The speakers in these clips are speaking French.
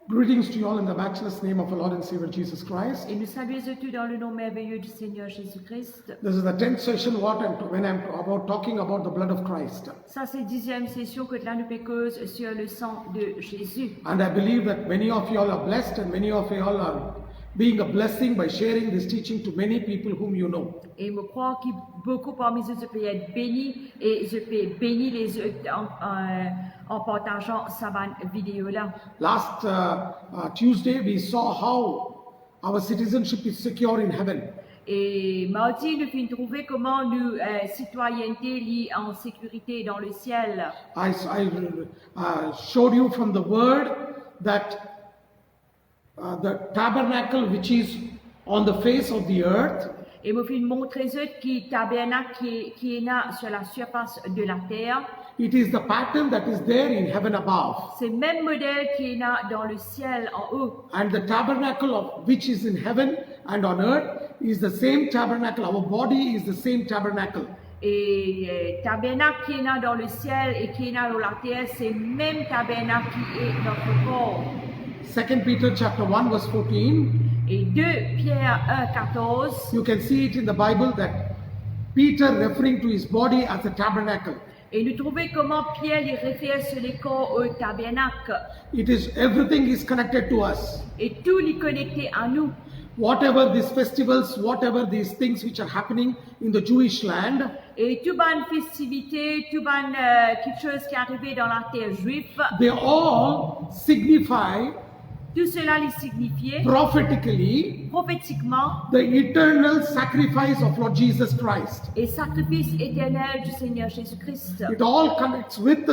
Greetings to you all in the matchless name of our Lord and Savior Jesus Christ. Et nous saluons tous dans le nom merveilleux du Seigneur Jésus-Christ. This is the 10th session when I'm about talking about the blood of Christ. Ça, c'est 10e session que là nous pécose sur le sang de Jésus. And I believe that many of you all are blessed and many of you all are being a blessing by sharing this teaching to many people whom you know. Et je crois que beaucoup parmi eux peuvent être bénis et je peux bénir les autres en partageant cette vidéo-là. Last Tuesday we saw how our citizenship is secure in heaven. Et mardi, nous avons trouvé comment nous citoyenneté liée en sécurité dans le ciel. I showed you from the word that the tabernacle which is on the face of the earth. Et je vais montrer qui tabernacle qui est là sur la surface de la terre. It is the pattern that is there in heaven above. C'est le même modèle qui est là dans le ciel en haut. And the tabernacle of which is in heaven and on earth is the same tabernacle. Our body is the same tabernacle. Et tabernacle qui est là dans le ciel et qui est là dans la terre, c'est le même tabernacle qui est notre corps. 2 Peter chapter 1 verse 14. Et 2 Pierre 1:14. You can see it in the Bible that Peter referring to his body as a tabernacle. Et nous trouvons comment Pierre les réfère sur les corps au tabernacle. Everything is connected to us. Et tout est connecté à nous. Whatever these festivals, whatever these things which are happening in the Jewish land. Et tout bonne festivité, tout bonne quelque chose qui est arrivé dans la terre juive. They all signify Tout cela les signifiait prophétiquement the eternal sacrifice of Lord Jesus Christ. Et sacrifice éternel du Seigneur Jésus-Christ. It all connects with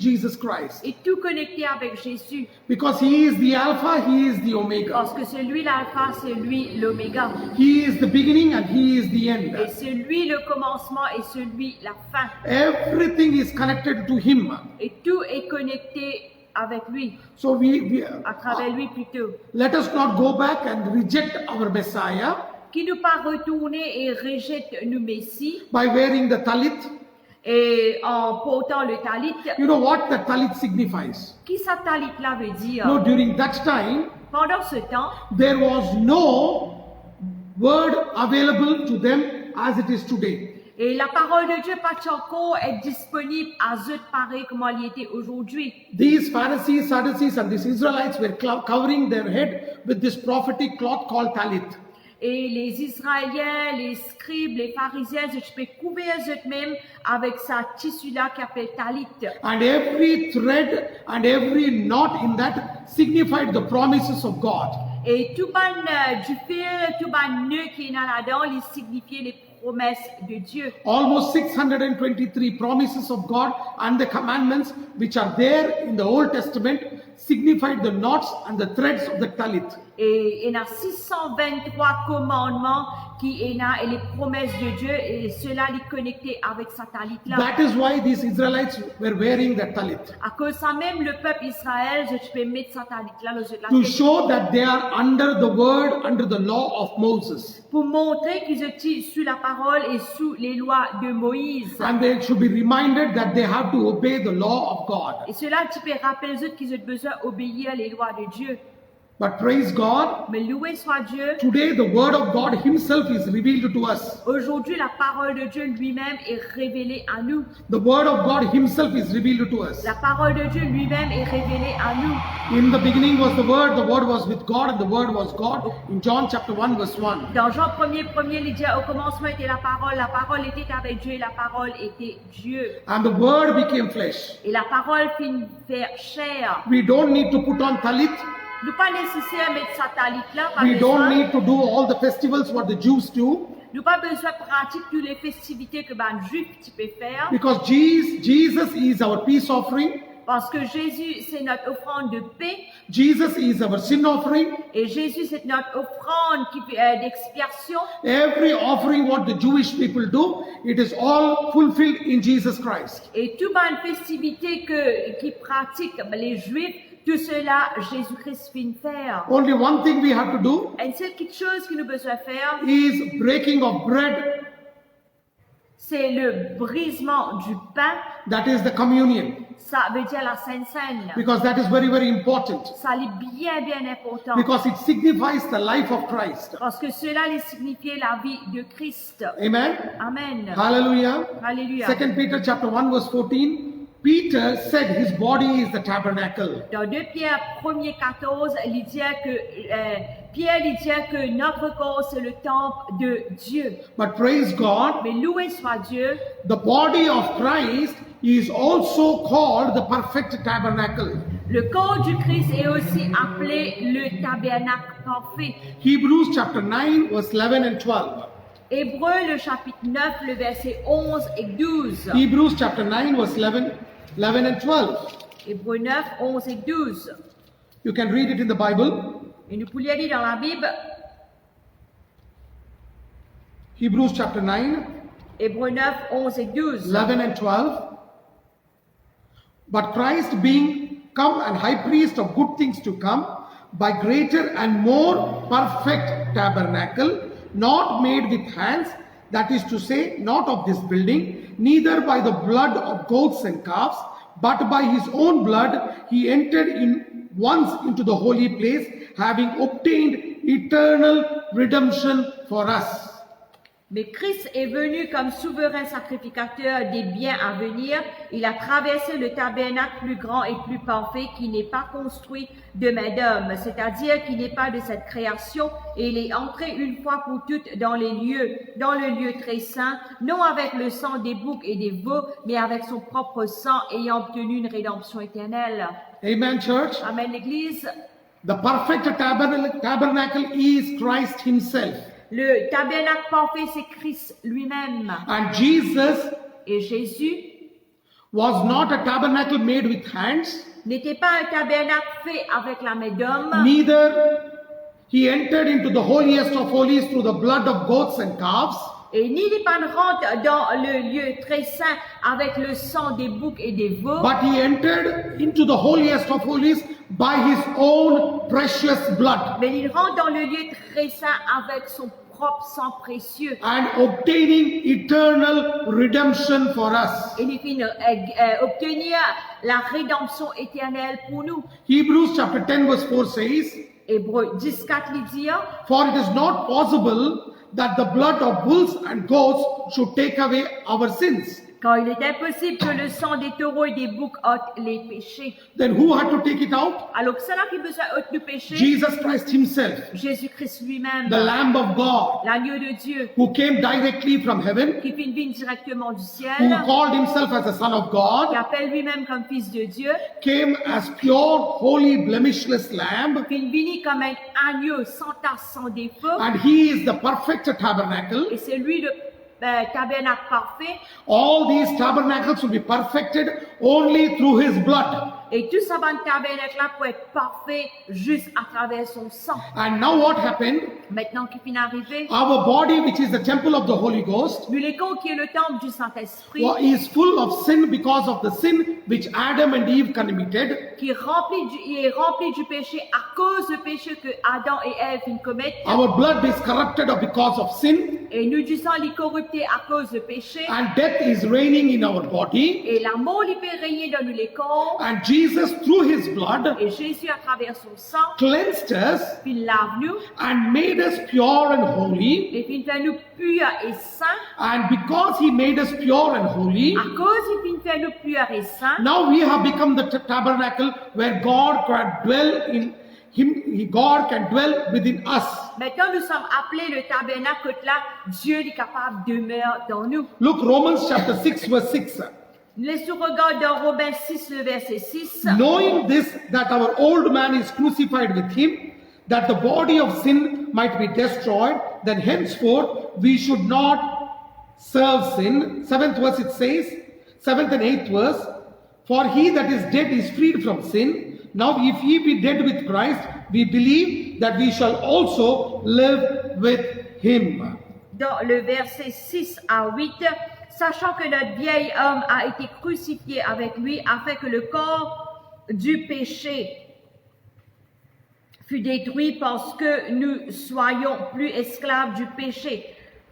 Jesus Christ. Et tout connecté avec Jésus. Because He is the Alpha, He is the Omega. Parce que c'est lui l'alpha, c'est lui l'oméga. He is the beginning and He is the end. Et c'est lui le commencement et c'est lui la fin. Everything is connected to Him. Et tout est connecté avec lui. So à travers lui plutôt. Let us not go back and reject our Messiah. Qui nous pas retourner et rejette nos Messie. By wearing the talit. Et en portant le talit. You know what the talit signifies? Qui ça talit là veut dire? No, during that time. Pendant ce temps. There was no word available to them as it is today. Et la parole de Dieu pas encore est disponible à eux pareil comme elle était aujourd'hui. These Pharisees, Sadducees and these Israelites were covering their head with this prophetic cloth called talit. Et les Israéliens, les scribes, les pharisiens, je peux couvrir eux-mêmes avec sa tissu-là qui appelle talit. And every thread and every knot in that signified the promises of God. Et tout ban du fil, tout ban nœud qui est là-dedans, il signifiait les promesses de Dieu. Almost 623 promises of God and the commandments which are there in the Old Testament signified the knots and the threads of the talit. Et il y a 623 commandements qui est là et les promesses de Dieu et cela est connecté avec sa talit là. That is why these Israelites were wearing the talit. À cause ça même le peuple Israël, je peux mettre sa talit là to show that they are under the word, under the law of Moses. Pour montrer qu'ils étaient sous la parole et sous les lois de Moïse. And they should be reminded that they have to obey the law of God. Et cela tu peux rappeler aux autres qu'ils ont besoin d'obéir les lois de Dieu. But praise God, mais loué soit Dieu. Today the word of God himself is revealed to us. Aujourd'hui la parole de Dieu lui-même est révélée à nous. The word of God himself is revealed to us. La parole de Dieu lui-même est révélée à nous. In the beginning was the word was with God and the word was God. In John chapter 1 verse 1. Dans Jean 1er, il dit au commencement était la parole était avec Dieu et la parole était Dieu. And the word became flesh. Et la parole fit faire chair. We don't need to put on talit. Nous pas nécessaire mettre sa talit là. We don't need to do all the festivals what the Jews do. Nous pas besoin de pratiquer toutes les festivités que les Juifs peuvent faire. Because Jesus is our peace offering. Parce que Jésus c'est notre offrande de paix. Jesus is our sin offering. Et Jésus c'est notre offrande d'expiation. Every offering what the Jewish people do, it is all fulfilled in Jesus Christ. Et toute bonne festivité qui pratiquent les Juifs, tout cela Jésus-Christ vient faire. Only one thing we have to do. Et c'est quelque chose que nous besoin faire. Is breaking of bread. C'est le brisement du pain. That is the communion. Ça veut dire la Sainte Seine. because that is very, very important. Ça est bien, bien important. Because it signifies the life of Christ. Parce que cela allait signifier la vie de Christ. Amen. Amen. Hallelujah. Alléluia. 2 Peter chapter 1 verse 14. Peter said his body is the tabernacle. Dans 2 Pierre 1er 14, il dit que Pierre il dit que notre corps c'est le temple de Dieu. But praise God, Mais loué soit Dieu, the body of Christ is also called the perfect tabernacle. le corps du Christ est aussi appelé le tabernacle parfait. Hebrews chapter 9 verse 11 and 12. Hébreux le chapitre 9, le verset 11 et 12. Hebrews chapter 9 verse 11 and 12. Hébreux 9, 11 et 12. You can read it in the Bible. Et nous pouvions lire dans la Bible, Hebrews chapter 9, Hébreux 9, 11 et 12. 11 and 12. But Christ being come and high priest of good things to come, by greater and more perfect tabernacle, not made with hands, that is to say, not of this building, neither by the blood of goats and calves, but by his own blood he entered in once into the holy place, having obtained eternal redemption for us. Mais Christ est venu comme souverain sacrificateur des biens à venir. Il a traversé le tabernacle plus grand et plus parfait qui n'est pas construit de main d'homme, c'est-à-dire qui n'est pas de cette création, et il est entré une fois pour toutes dans le lieu très saint, non avec le sang des boucs et des veaux, mais avec son propre sang, ayant obtenu une rédemption éternelle. Amen, church. Amen, l'Église. The perfect tabernacle is Christ himself. Le tabernacle parfait, c'est Christ lui-même. And Jesus Et Jésus was not a tabernacle made with hands, n'était pas un tabernacle fait avec la main d'homme, neither he entered into the holiest of holies through the blood of goats and calves, et ni il rentre dans le lieu très saint avec le sang des boucs et des veaux, but he entered into the holiest of holies by his own precious blood, mais il rentre dans le lieu très saint avec son propre sang précieux. and obtaining eternal redemption for us. Et il finit obtenir la rédemption éternelle pour nous. Hebrews chapter 10 verse 4 says, Hébreux 10, 4 il dit, for it is not possible that the blood of bulls and goats should take away our sins. car il est impossible que le sang des taureaux et des boucs ôte les péchés. Then who had to take it out? Alors que c'est là qui a besoin ôte le péché? Jesus Christ himself, Jésus-Christ lui-même, the Lamb of God, l'agneau de Dieu, who came directly from heaven, qui fait une vie directement du ciel, who called himself as the Son of qui God, appelle lui-même comme fils de Dieu, came as pure, holy, blemishless Lamb, qui vit comme un agneau sans tache, sans défaut, and he is the perfect tabernacle. et c'est lui le tabernacle parfait. All these tabernacles will be perfected only through his blood. Et tout ça, dans le tabernacle-là, pour être parfait juste à travers son sang. And now what happened? Maintenant qu'il finit d'arriver, Our body, which is the temple of the Holy Ghost, nous les corps qui est le temple du Saint-Esprit, is full of sin because of the sin which Adam and Eve committed. qui est rempli du péché à cause du péché que Adam et Ève ont commis. Our blood is corrupted because of sin, Et nous du sang est corrupté à cause du péché. and death is reigning in our body. Et la mort il peut régner dans nous les corps. And Jesus, through his blood, Et Jésus, à travers son sang, cleansed us puis lave nous, and made us pure and holy. et puis il fait nous purs et saints. And because he made us pure and holy, À cause il fait nous purs et saints, now we have become the tabernacle where God can dwell in him. God can dwell within us. maintenant nous sommes appelés le tabernacle là, Dieu est capable de demeurer dans nous. Look, Romans chapter 6 verse 6. Laissons regarder dans Romains 6, le verset 6. Knowing this, that our old man is crucified with him, that the body of sin might be destroyed, then henceforth we should not serve sin. 7th verse it says, 7th and 8th verse, for he that is dead is freed from sin. Now if ye be dead with Christ, we believe that we shall also live with him. Dans le verset 6 à 8, sachant que notre vieil homme a été crucifié avec lui afin que le corps du péché fût détruit parce que nous soyons plus esclaves du péché.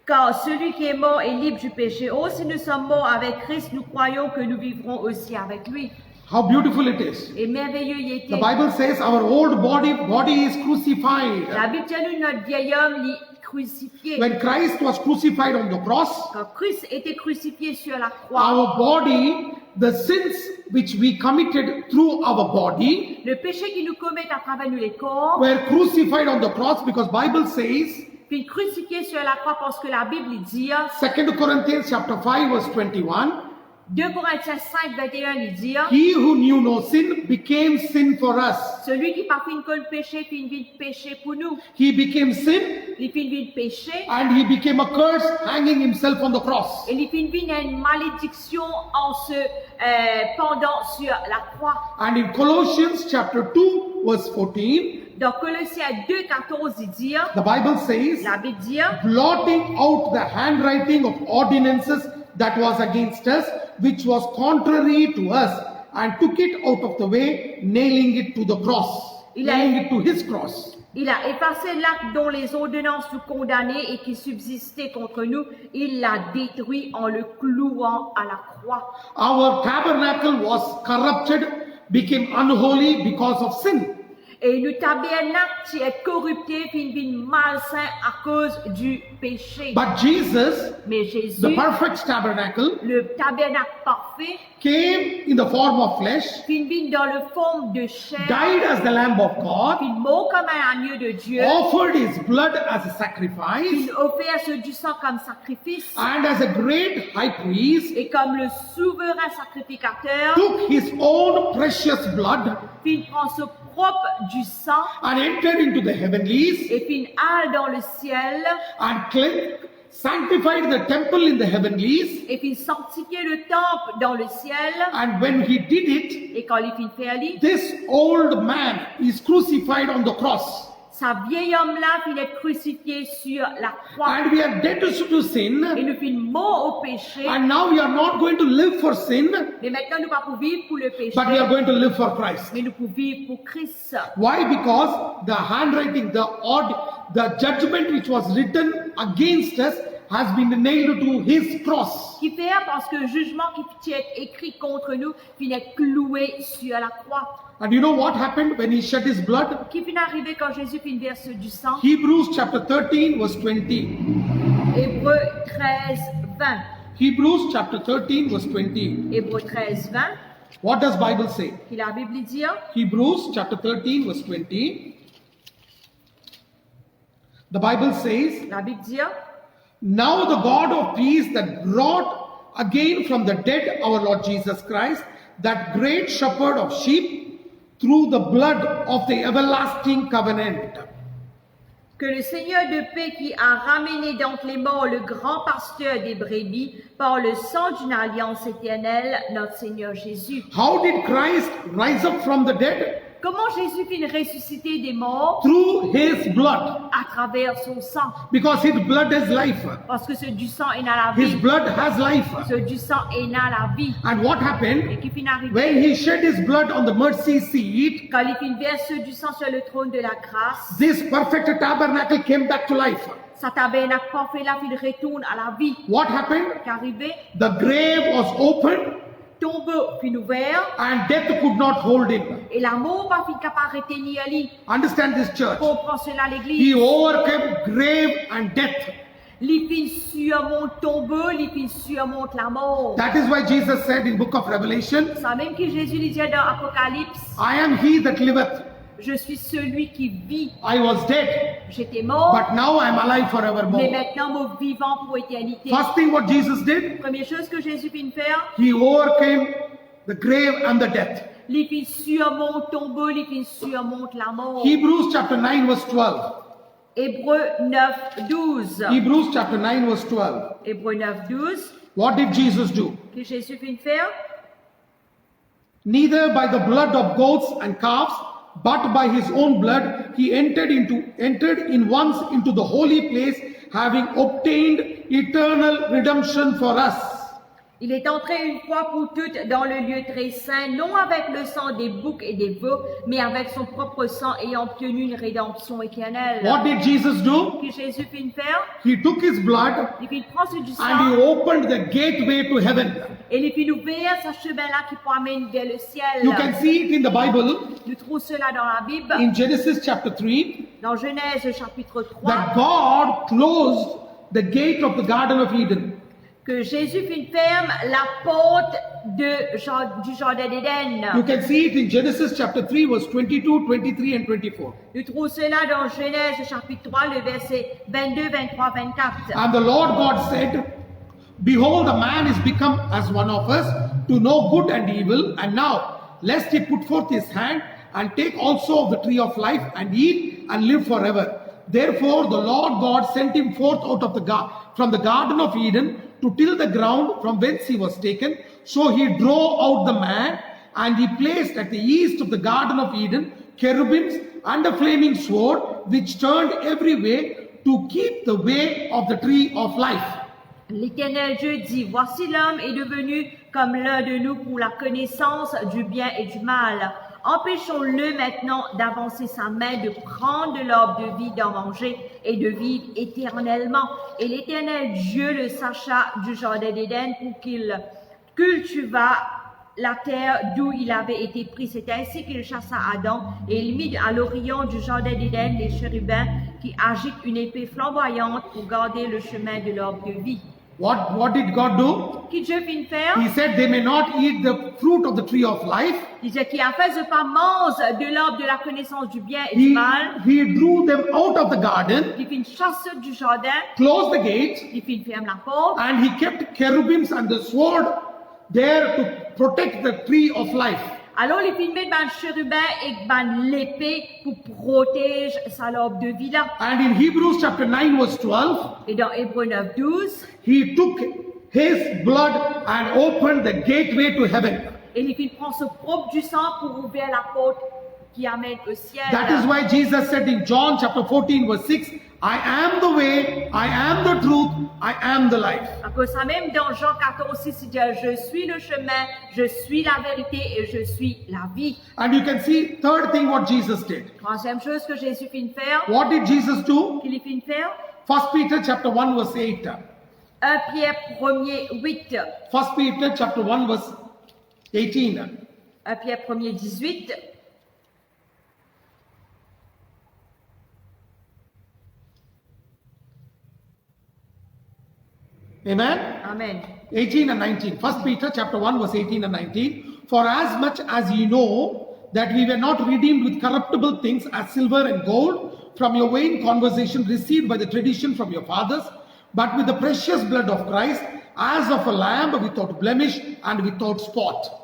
Car celui qui est mort est libre du péché. Oh, si nous sommes morts avec Christ, nous croyons que nous vivrons aussi avec lui. How beautiful it is. Et merveilleux il était. The Bible says our old body is crucified. La Bible dit nous notre vieil homme est crucifié. When Christ was crucified on the cross, Quand Christ était crucifié sur la croix, our body, the sins which we committed through our body, le péché qui nous commet à travers nous les corps, were crucified on the cross because Bible says, puis crucifié sur la croix parce que la Bible dit, 2 Corinthians chapter 5 verse 21, 2 Corinthiens 5, 21, il dit, he who knew no sin became sin for us. celui qui par fin de péché, fait une vie de péché pour nous. He became sin Il fait une vie de péché, and he became a curse hanging himself on the cross. et il fait une vie d'une malédiction en se pendant sur la croix. And in Colossians chapter 2 verse 14, Dans Colossiens 2, 14, il dit, the Bible says, la Bible dit, blotting out the handwriting of ordinances that was against us, which was contrary to us, and took it out of the way, nailing it to the cross, nailing it to his cross. il a effacé l'acte dont les ordonnances nous condamnaient et qui subsistait contre nous. Il l'a détruit en le clouant à la croix. Our tabernacle was corrupted, became unholy because of sin. Et le tabernacle qui est corrupté, puis une vie malsain à cause du péché. But Jesus, Mais the Jésus, perfect tabernacle, le tabernacle parfait, came in the form of flesh, puis une vie dans le forme de chair, died as the Lamb of God, puis mort comme un agneau de Dieu, offered his blood as a puis sacrifice, offert ce du sang comme sacrifice, and as a great high priest, et comme le souverain sacrificateur, took his own precious blood puis il prend ce propre du sang, and entered into the heavenlies et puis il halle dans le ciel, and sanctified the temple in the heavenlies. et puis il sanctifiait le temple dans le ciel, And when he did it, et quand il finit de faire lui, this old man is crucified on the cross. sa vieille homme-là finit d'être crucifié sur la croix. And we are dead to Et sin. nous finissons mort au péché. And now we are not going to live for sin, Mais maintenant, nous ne pas pour vivre pour le péché, but we are going to live for Christ. mais nous pour vivre pour Christ. Why? Because the handwriting, the judgment which was written against us has been nailed to his cross. Qui fait parce que le jugement qui est écrit contre nous finit d'être cloué sur la croix. And you know what happened when he shed his blood? Qui finit arrivé quand Jésus finit verser du sang? Hebrews chapter 13 verse 20. Hébreux 13, 20. Hebrews chapter 13 verse 20. Hébreux 13, 20. What does Bible say? Qui la Bible dit? Hebrews chapter 13 verse 20. The Bible says, La Bible dit, now the God of peace that brought again from the dead our Lord Jesus Christ, that great shepherd of sheep, through the blood of the everlasting covenant. que le Seigneur de paix qui a ramené d'entre les morts le grand pasteur des brebis par le sang d'une alliance éternelle, notre Seigneur Jésus. How did Christ rise up from the dead? Comment Jésus finit ressusciter des morts? Through his blood. À travers son sang. Because his blood is life. Parce que ce du sang est dans la His vie. blood has life. Ce du sang est dans la vie. And what Et happened? qui finit arrivé, When he shed his blood on the mercy seat, quand il finit verse du sang sur le trône de la grâce, this perfect tabernacle came back to life. sa tabernacle parfait là, il retourne à la vie. What happened? Qui est arrivé, The grave was opened tombeau finit ouvert, and death could not hold him. et la mort pas finit capable de retenir lui. Understand this, church. Comprends cela He l'église. overcame grave and death. Il finit surmonte tombeau, il finit surmonte la mort. That is why Jesus said in book of Revelation, Ça même que Jésus disait dans Apocalypse, I am he that liveth. je suis celui qui vit. I was dead, J'étais mort, but now I am alive mais forevermore. maintenant moi vivant pour éternité. First thing what Jesus did, Première chose que Jésus vient faire, he overcame the grave and the death. il finit surmonte tombeau, il finit surmonte la mort. Hebrews chapter 9 verse 12. Hébreux 9, 12. Hebrews chapter 9 verse 12. Hébreux 9, 12. What did Jesus do? Que Jésus vient faire? Neither by the blood of goats and calves, but by his own blood, he entered in once into the holy place, having obtained eternal redemption for us. Il est entré une fois pour toutes dans le lieu très saint, non avec le sang des boucs et des veaux, mais avec son propre sang ayant obtenu une rédemption éternelle. What did Jesus do? Que Jésus fit faire, He took his blood il fit prendre du and sang he opened the gateway to heaven. et il fit ouvrir ce chemin-là qui amène vers le ciel. You can see it in the Bible Nous trouvons cela dans la Bible, in Genesis chapter 3 dans Genèse chapitre 3, that God closed the gate of the Garden of Eden. que Jésus fit ferme la porte du jardin You d'Éden. can see it in Genesis chapter 3 verse 22, 23 and 24. Nous trouvons cela dans Genèse chapitre 3, le verset 22, 23, 24. And the Lord God said, Behold, a man is become as one of us to know good and evil. And now, lest he put forth his hand and take also of the tree of life and eat and live forever. Therefore, the Lord God sent him forth out of from the Garden of Eden to till the ground from whence he was taken. So he drove out the man, and he placed at the east of the Garden of Eden cherubims and a flaming sword, which turned every way to keep the way of the tree of life. L'Éternel Dieu dit, voici l'homme est devenu comme l'un de nous pour la connaissance du bien et du mal. Empêchons-le maintenant d'avancer sa main, de prendre de l'arbre de vie, d'en manger et de vivre éternellement. Et l'Éternel Dieu le sacha du jardin d'Éden pour qu'il cultivât la terre d'où il avait été pris. C'est ainsi qu'il chassa Adam et il mit à l'orient du jardin d'Éden les chérubins qui agitent une épée flamboyante pour garder le chemin de l'arbre de vie. What did God do? Qui Dieu fit faire? He said they may not eat the fruit of the tree of life. Il disait qu'il a fait ce pas mange de l'arbre de la connaissance du bien et du mal. He drew them out of the garden, Il fit une chasse du jardin. closed the gate, Il fit ferme la porte. and he kept cherubims and the sword there to protect the tree of life. Alors il fit mettre le chérubin et l'épée pour protéger sa l'arbre de vie là. And in Hebrews chapter 9 verse 12, Et dans Hébreux 9, 12, he took his blood and opened the gateway to heaven. et il fit prendre ce propre du sang pour ouvrir la porte qui amène au ciel. That is why Jesus said in John chapter 14 verse 6, I am the way, I am the truth, I am the life. À cause ça même dans Jean 14, 6, il dit, je suis le chemin, je suis la vérité et je suis la vie. And you can see third thing what Jesus did. Troisième chose que Jésus fit faire, What did Jesus do? qu'il fit faire, 1 Peter chapter 1 verse 8. 1 Pierre 1er 8, 1 Peter chapter 1 verse 18. 1 Pierre 1er 18, Amen? Amen. 18 and 19. 1 Peter chapter 1 verse 18 and 19. For as much as ye know that we were not redeemed with corruptible things as silver and gold from your vain conversation received by the tradition from your fathers, but with the precious blood of Christ, as of a lamb without blemish and without spot.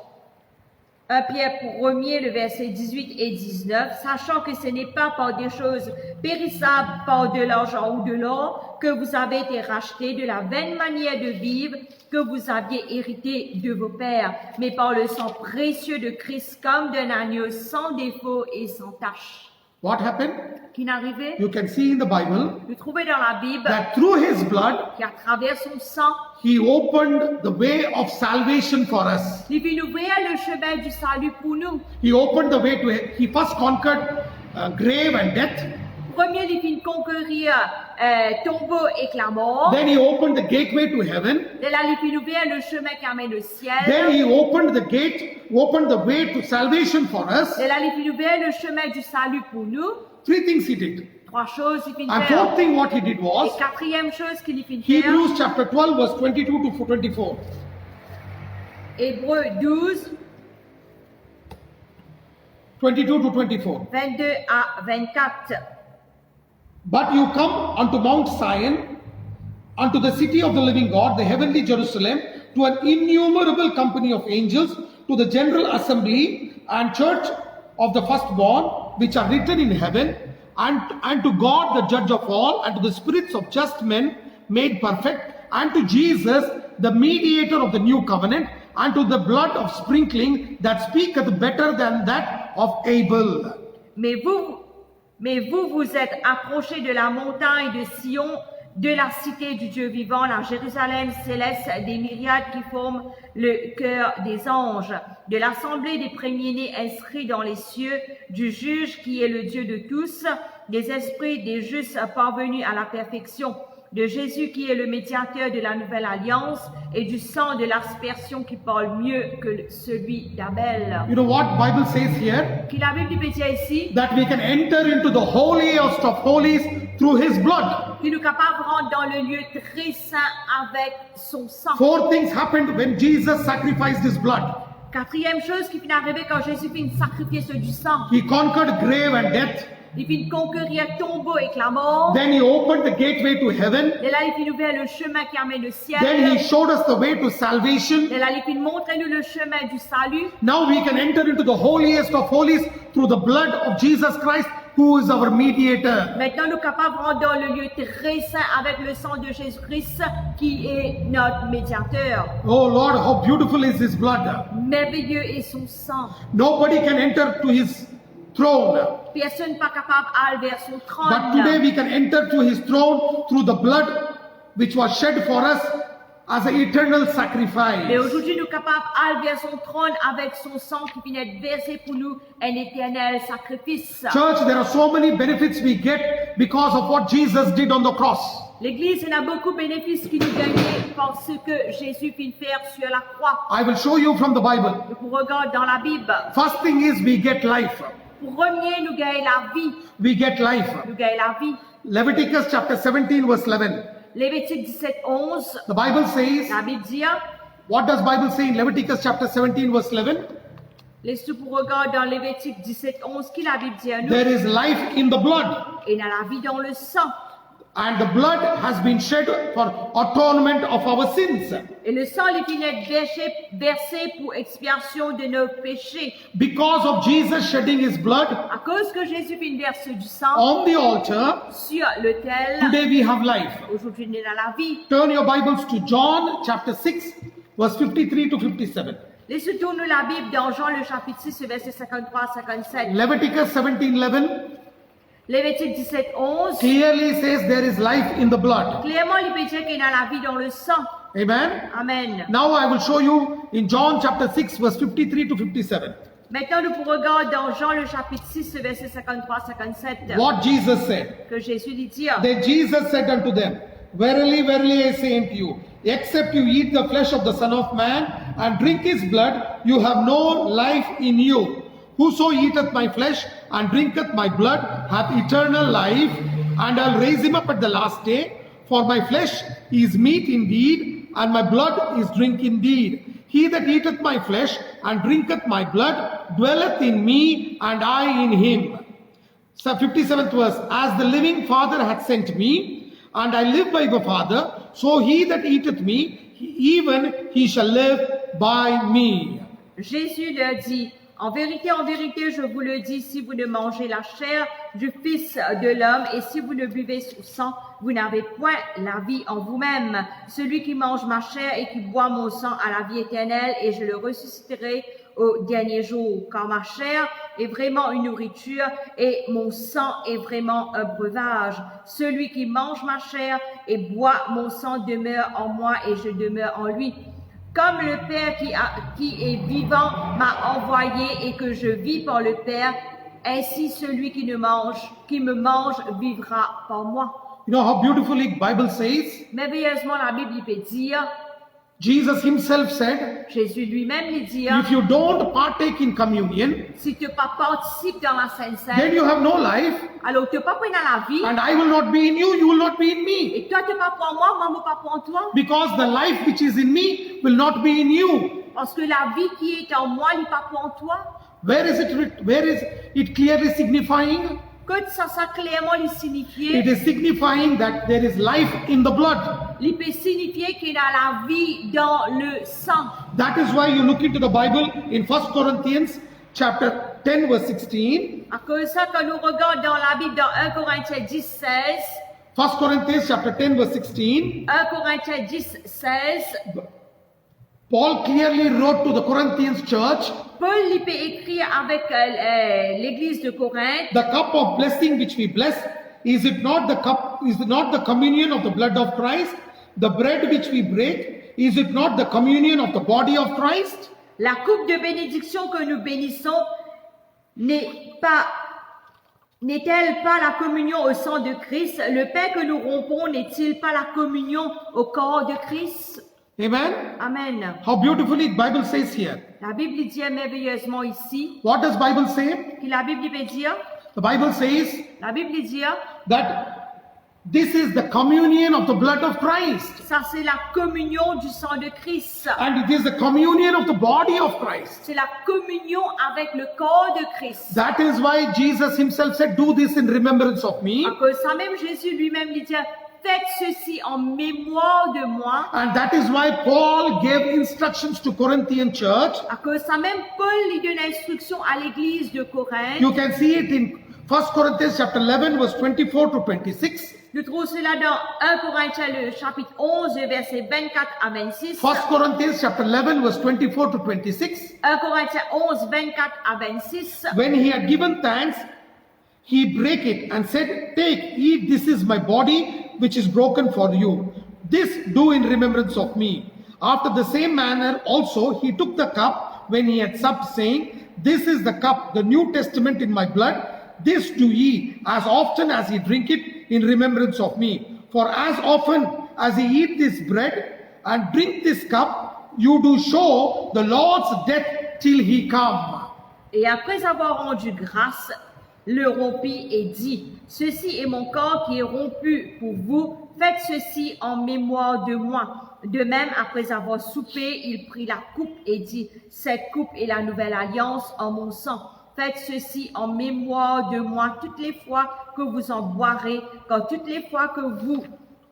1 Pierre 1er, le verset 18 et 19, sachant que ce n'est pas par des choses périssables, par de l'argent ou de l'or, que vous avez été rachetés de la vaine manière de vivre que vous aviez hérité de vos pères, mais par le sang précieux de Christ comme d'un agneau sans défaut et sans tache. What happened? Qui n'arrivait? You can see in the Bible Vous trouvez dans la Bible that through his blood, qu'à travers son sang, he opened the way of salvation for us. il vient ouvrir le chemin du salut pour nous. He opened the way to, he first conquered grave and death. Premier, il vient conquérir tombeau et la mort. Then he opened the gateway to heaven. De là, il vient ouvrir le chemin qui amène au ciel. Then he opened the gate, opened the way to salvation for us. De là, il vient ouvrir le chemin du salut pour nous. Three things he did. Trois choses, il vient And faire. fourth thing what he did Et was, quatrième chose qu'il vient faire. Hebrews chapter 12 verse 22 to 24. Hébreux 12, 22 to 24. 22 à 24. But you come unto Mount Zion, unto the city of the living God, the heavenly Jerusalem, to an innumerable company of angels, to the general assembly and church of the firstborn, which are written in heaven, and to God the judge of all, and to the spirits of just men made perfect, and to Jesus, the mediator of the new covenant, and to the blood of sprinkling that speaketh better than that of Abel. Mais vous vous êtes approchés de la montagne de Sion, de la cité du Dieu vivant, la Jérusalem céleste des myriades qui forment le cœur des anges, de l'assemblée des premiers-nés inscrits dans les cieux, du juge qui est le Dieu de tous, des esprits des justes parvenus à la perfection, de Jésus qui est le médiateur de la nouvelle alliance et du sang de l'aspersion qui parle mieux que celui d'Abel. You know what Bible says here? Qui la Bible peut dire ici, That we can enter into the holiest of holies through His blood. qu'il nous capable de rentrer dans le lieu très saint avec son sang. 4 things happened when Jesus sacrificed His blood. Quatrième chose qui finit arriver quand Jésus finit de sacrifier ce du sang. He conquered grave and death. Il finit conquérir tombeau et la mort. Then He opened the gateway to heaven. Et là, il finit ouvrir le chemin qui amène le ciel. Then He showed us the way to salvation. Et là, il finit montrer nous le chemin du salut. Now we can enter into the holiest of holies through the blood of Jesus Christ, who is our mediator. Maintenant, nous sommes capables de rentrer dans le lieu très saint avec le sang de Jésus-Christ qui est notre médiateur. Oh Lord, how beautiful is His blood. Merveilleux est son sang. Nobody can enter to His throne. Personne n'est pas capable d'aller vers son trône. But today we can enter to His throne through the blood which was shed for us as an eternal Mais sacrifice. aujourd'hui, nous sommes capables d'aller vers son trône avec son sang qui vient d'être versé pour nous, un éternel sacrifice. Church, there are so many benefits we get because of what Jesus did on the cross. L'Église, il y a beaucoup de bénéfices qui nous gagnent parce que Jésus vient faire sur la croix. I will show you from the Bible. Nous regardons dans la Bible. First thing is we get life. Premier, nous gagnons la vie. We get life. Nous gagnons la vie. Leviticus chapter 17 verse 11. Lévitique 17, 11. The Bible says, La Bible dit, what does Bible say in Leviticus chapter 17 verse 11? laisse-nous pour regarder dans Lévitique 17, 11, qui la Bible dit à nous. There is life in the blood, Et il y a la vie dans le sang. and the blood has been shed for atonement of our sins. Et le sang est venu être versé pour expiation de nos péchés. Because of Jesus shedding His blood À cause que Jésus vient verser du sang on the altar, sur l'autel, today we have life. aujourd'hui nous avons la vie. Turn your Bibles to John chapter 6 verse 53 to 57. Laissez tourner la Bible dans Jean le chapitre 6, verset 53 à 57. Leviticus 17:11 Lévitique 17, 11. clearly says there is life in the blood. Clairement, il peut dire qu'il y a la vie dans le sang. Amen. Amen. Now I will show you in John chapter 6 verse 53 to 57 Maintenant, nous pourrons regarder dans Jean le chapitre 6, verset 53 à 57. what Jesus said. Que Jésus lui dit. Then Jesus said unto them, Verily, verily, I say unto you, except you eat the flesh of the Son of Man and drink His blood, you have no life in you. Whoso eateth my flesh and drinketh my blood hath eternal life, and I'll raise him up at the last day. For my flesh is meat indeed, and my blood is drink indeed. He that eateth my flesh and drinketh my blood dwelleth in me, and I in him. So 57th verse, as the living Father hath sent me, and I live by the Father, so he that eateth me, even he shall live by me. Jésus leur dit, en vérité, je vous le dis, si vous ne mangez la chair du Fils de l'homme et si vous ne buvez son sang, vous n'avez point la vie en vous-même. Celui qui mange ma chair et qui boit mon sang a la vie éternelle et je le ressusciterai au dernier jour. Car ma chair est vraiment une nourriture et mon sang est vraiment un breuvage. Celui qui mange ma chair et boit mon sang demeure en moi et je demeure en lui. Comme le Père qui est vivant m'a envoyé et que je vis par le Père, ainsi celui qui me mange vivra par moi. You know how beautifully Bible says? Merveilleusement, la Bible peut dire, Jesus himself said, Jésus lui-même lui dit, if you don't partake in communion, si tu pas participes dans la Sainte then Seine, you have no life, alors tu pas pris dans la vie, and I will not be in you, you will not be in me. et toi tu pas pour moi, moi pas pour toi, Because the life which is in me will not be in you. parce que la vie qui est en moi n'est pas pour toi. Where is it clearly signifying? Que ça clairement lui signifier, It is signifying that there is life in the blood. il peut signifier qu'il y a la vie dans le sang. That is why you look into the Bible in 1 Corinthians chapter 10 verse 16. À cause de ça, quand nous regardons dans la Bible, dans 1 Corinthiens 10, 16, 1 Corinthians chapter 10 verse 16. 1 Corinthiens 10, 16, Paul clearly wrote to the Corinthians church, Paul il peut écrire avec l'église de Corinthe, the cup of blessing which we bless, Is it not the cup, is it not the communion of the blood of Christ? The bread which we break, is it not the communion of the body of Christ? La coupe de bénédiction que nous bénissons n'est-elle pas la communion au sang de Christ? Le pain que nous rompons n'est-il pas la communion au corps de Christ? Amen. Amen. How beautifully the Bible says here. La Bible dit merveilleusement ici. What does Bible say? Que la Bible veut dire? The Bible says La Bible dit that this is the communion of the blood of Christ. ça c'est la communion du sang de Christ. And it is the communion of the body of Christ. C'est la communion avec le corps de Christ. That is why Jesus himself said, do this in remembrance of me. À cause de ça même Jésus lui-même lui dit faites ceci en mémoire de moi. And that is why Paul gave instructions to Corinthian church. À cause de ça même Paul lui donne l'instruction à l'église de Corinthe. You can see it in 1 Corinthians chapter 11 verse 24 to 26. Nous trouvons cela dans 1 Corinthiens le chapitre 11 versets 24 à 26. 1 Corinthians chapter 11 verse 24 to 26. 1 Corinthiens 11 24 à 26. When he had given thanks, he brake it and said, take, eat, this is my body which is broken for you. This do in remembrance of me. After the same manner also he took the cup when he had supped, saying, this is the cup, the New Testament in my blood. This do ye as often as ye drink it in remembrance of me. For as often as ye eat this bread and drink this cup, you do show the Lord's death till he come. Et après avoir rendu grâce, le rompit et dit, ceci est mon corps qui est rompu pour vous, faites ceci en mémoire de moi. De même, après avoir soupé, il prit la coupe et dit, cette coupe est la nouvelle alliance en mon sang. Faites ceci en mémoire de moi toutes les fois que vous en boirez, quand toutes les fois que vous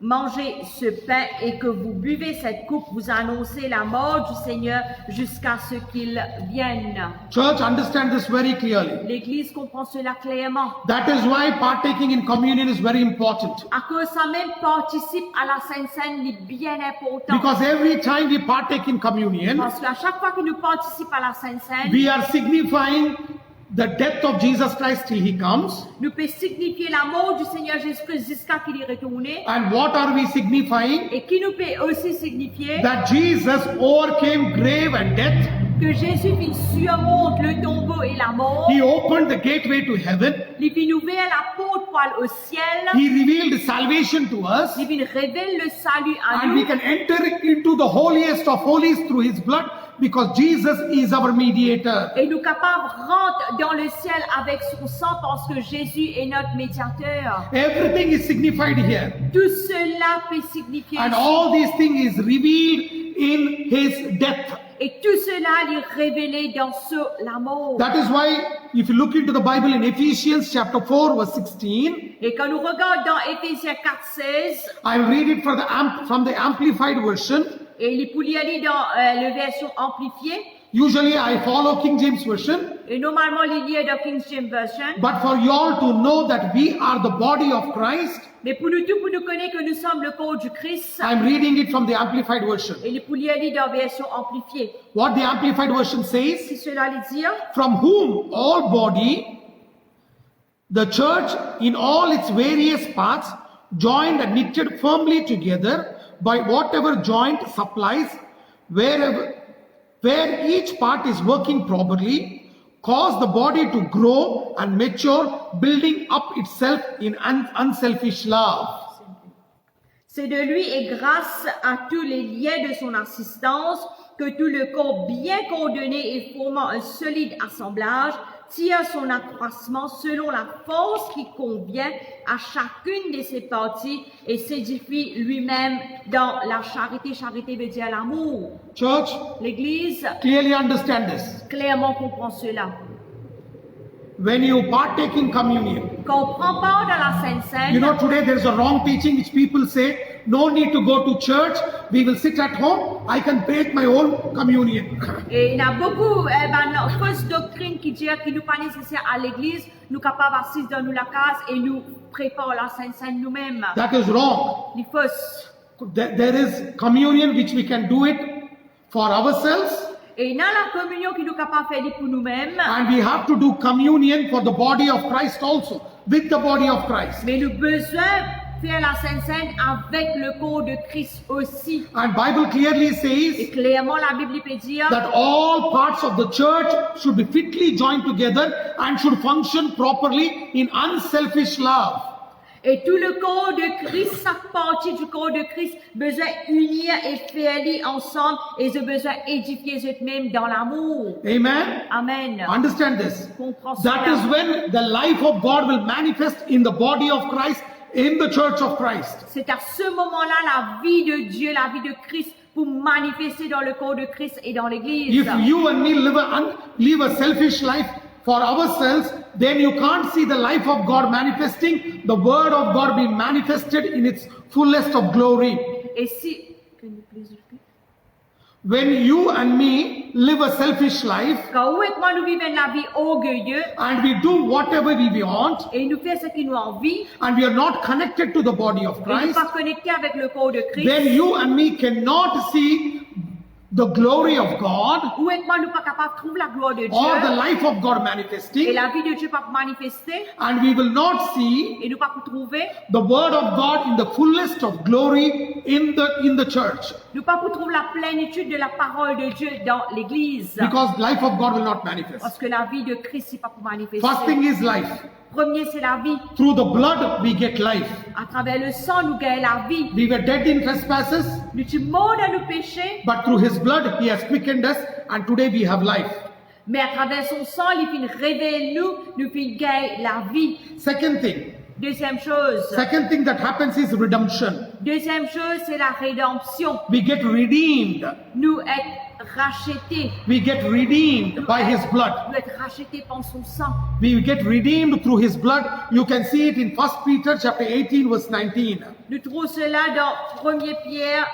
mangez ce pain et que vous buvez cette coupe, vous annoncez la mort du Seigneur jusqu'à ce qu'il vienne. Church, understand this very clearly. L'Église comprend cela clairement. That is why partaking in communion is very important. À cause ça même participe à la Sainte Seine est bien important. Because every time we partake in communion, Parce qu'à chaque fois que nous participons à la Sainte Seine, we are signifying the death of Jesus Christ till he comes. nous peut signifier la mort du Seigneur Jésus-Christ jusqu'à qu'il est retourné. And what are we signifying? Et qui nous peut aussi signifier That Jesus overcame grave and death. que Jésus fit surmonte le tombeau et la mort. He opened the gateway to heaven. Il fit ouvrir la porte pour aller au ciel. He revealed salvation to us. Il révèle le salut à And nous. we can enter into the holiest of holies through his blood because Jesus is our mediator. Et nous capables rentrer dans le ciel avec son sang parce que Jésus est notre médiateur. Everything is signified here. Tout cela peut signifier And all these things is revealed in his death. et tout cela est révélé dans la mort. That is why if you look into the Bible in Ephesians chapter 4 verse 16, Et quand nous regardons dans Éphésiens 4:16, I read it from the Amplified version. et il peut y aller dans la version amplifiée, Usually I follow King James version. et normalement il y a dans King James Version. But for you all to know that we are the body of Christ, Mais pour nous tous, pour nous connaître que nous sommes le corps du Christ, I'm reading it from the Amplified version. et il peut y aller dans la version amplifiée. What the Amplified version says, Si cela le dire, from whom all body, the church in all its various parts, joined and knitted firmly together by whatever joint supplies, where each part is working properly, cause the body to grow and mature, building up itself in unselfish love. c'est de lui et grâce à tous les liens de son assistance que tout le corps bien coordonné et formant un solide assemblage tire son accroissement selon la force qui convient à chacune de ses parties et s'édifie lui-même dans la charité. Charité veut dire l'amour. Church, L'Église clearly understand this. clairement comprend cela. When you partake in communion, Quand on prend part dans la Sainte Seine, you know, today there is a wrong teaching which people say, no need to go to church, we will sit at home, I can break my own communion. et il y a beaucoup de fausses doctrines qui disent qu'il n'est pas nécessaire à l'église, nous capables assis dans la case et nous préparons la Sainte Seine nous-mêmes. That is wrong. Les fausses. There is communion which we can do it for ourselves, Et dans la communion qui nous capables de faire pour nous-mêmes, and we have to do communion for the body of Christ also. with the body of Christ. Mais nous avons besoin de faire la Sainte Seine avec le corps de Christ aussi. And Bible clearly Et says clairement, la Bible peut dire that all parts of the church should be fitly joined together and should function properly in unselfish love. et tout le corps de Christ, chaque partie du corps de Christ, besoin unir et faire ensemble et ils ont besoin édifier eux-mêmes dans l'amour. Amen. Amen. Understand this. Comprends That cela. is when the life of God will manifest in the body of Christ, in the church of Christ. C'est à ce moment-là la vie de Dieu, la vie de Christ pour manifester dans le corps de Christ et dans l'église. If you and me live a selfish life for ourselves, then you can't see the life of God manifesting, the word of God being manifested in its fullest of glory. Et si, can you please repeat? When you and me live a selfish life Quand vous et moi nous vivons la vie orgueilleuse and we do whatever we want et nous faisons ce qui nous envie, and we are not connected to the body of et nous Christ, pas connectés avec le corps de Christ, then you and me cannot see the glory of God vous et moi nous pas capables de trouver la gloire de or the Dieu life of God et manifesting, la vie de Dieu pas manifester and we will not see et nous pas trouver, the word of God in the fullest of glory in the church, nous pas trouver la plénitude de la parole de Dieu dans l'église. because life of God will not manifest. Parce que la vie de Christ n'est pas pour manifester. First thing is life. Premier, c'est la vie. Through the blood we get life. À travers le sang, nous gagnons la vie. We were dead in trespasses, Nous sommes morts dans nos péchés, but through his blood he has quickened us, and today we have life. mais à travers son sang, il finit révéler nous finit gagner la vie. Second thing that happens is redemption. Deuxième chose, c'est la rédemption. We get redeemed. Nous être rachetés. We get redeemed by his blood. Nous être rachetés par son sang. We get redeemed through his blood. You can see it in 1 Peter chapter 18 verse 19. Nous trouvons cela dans 1 Pierre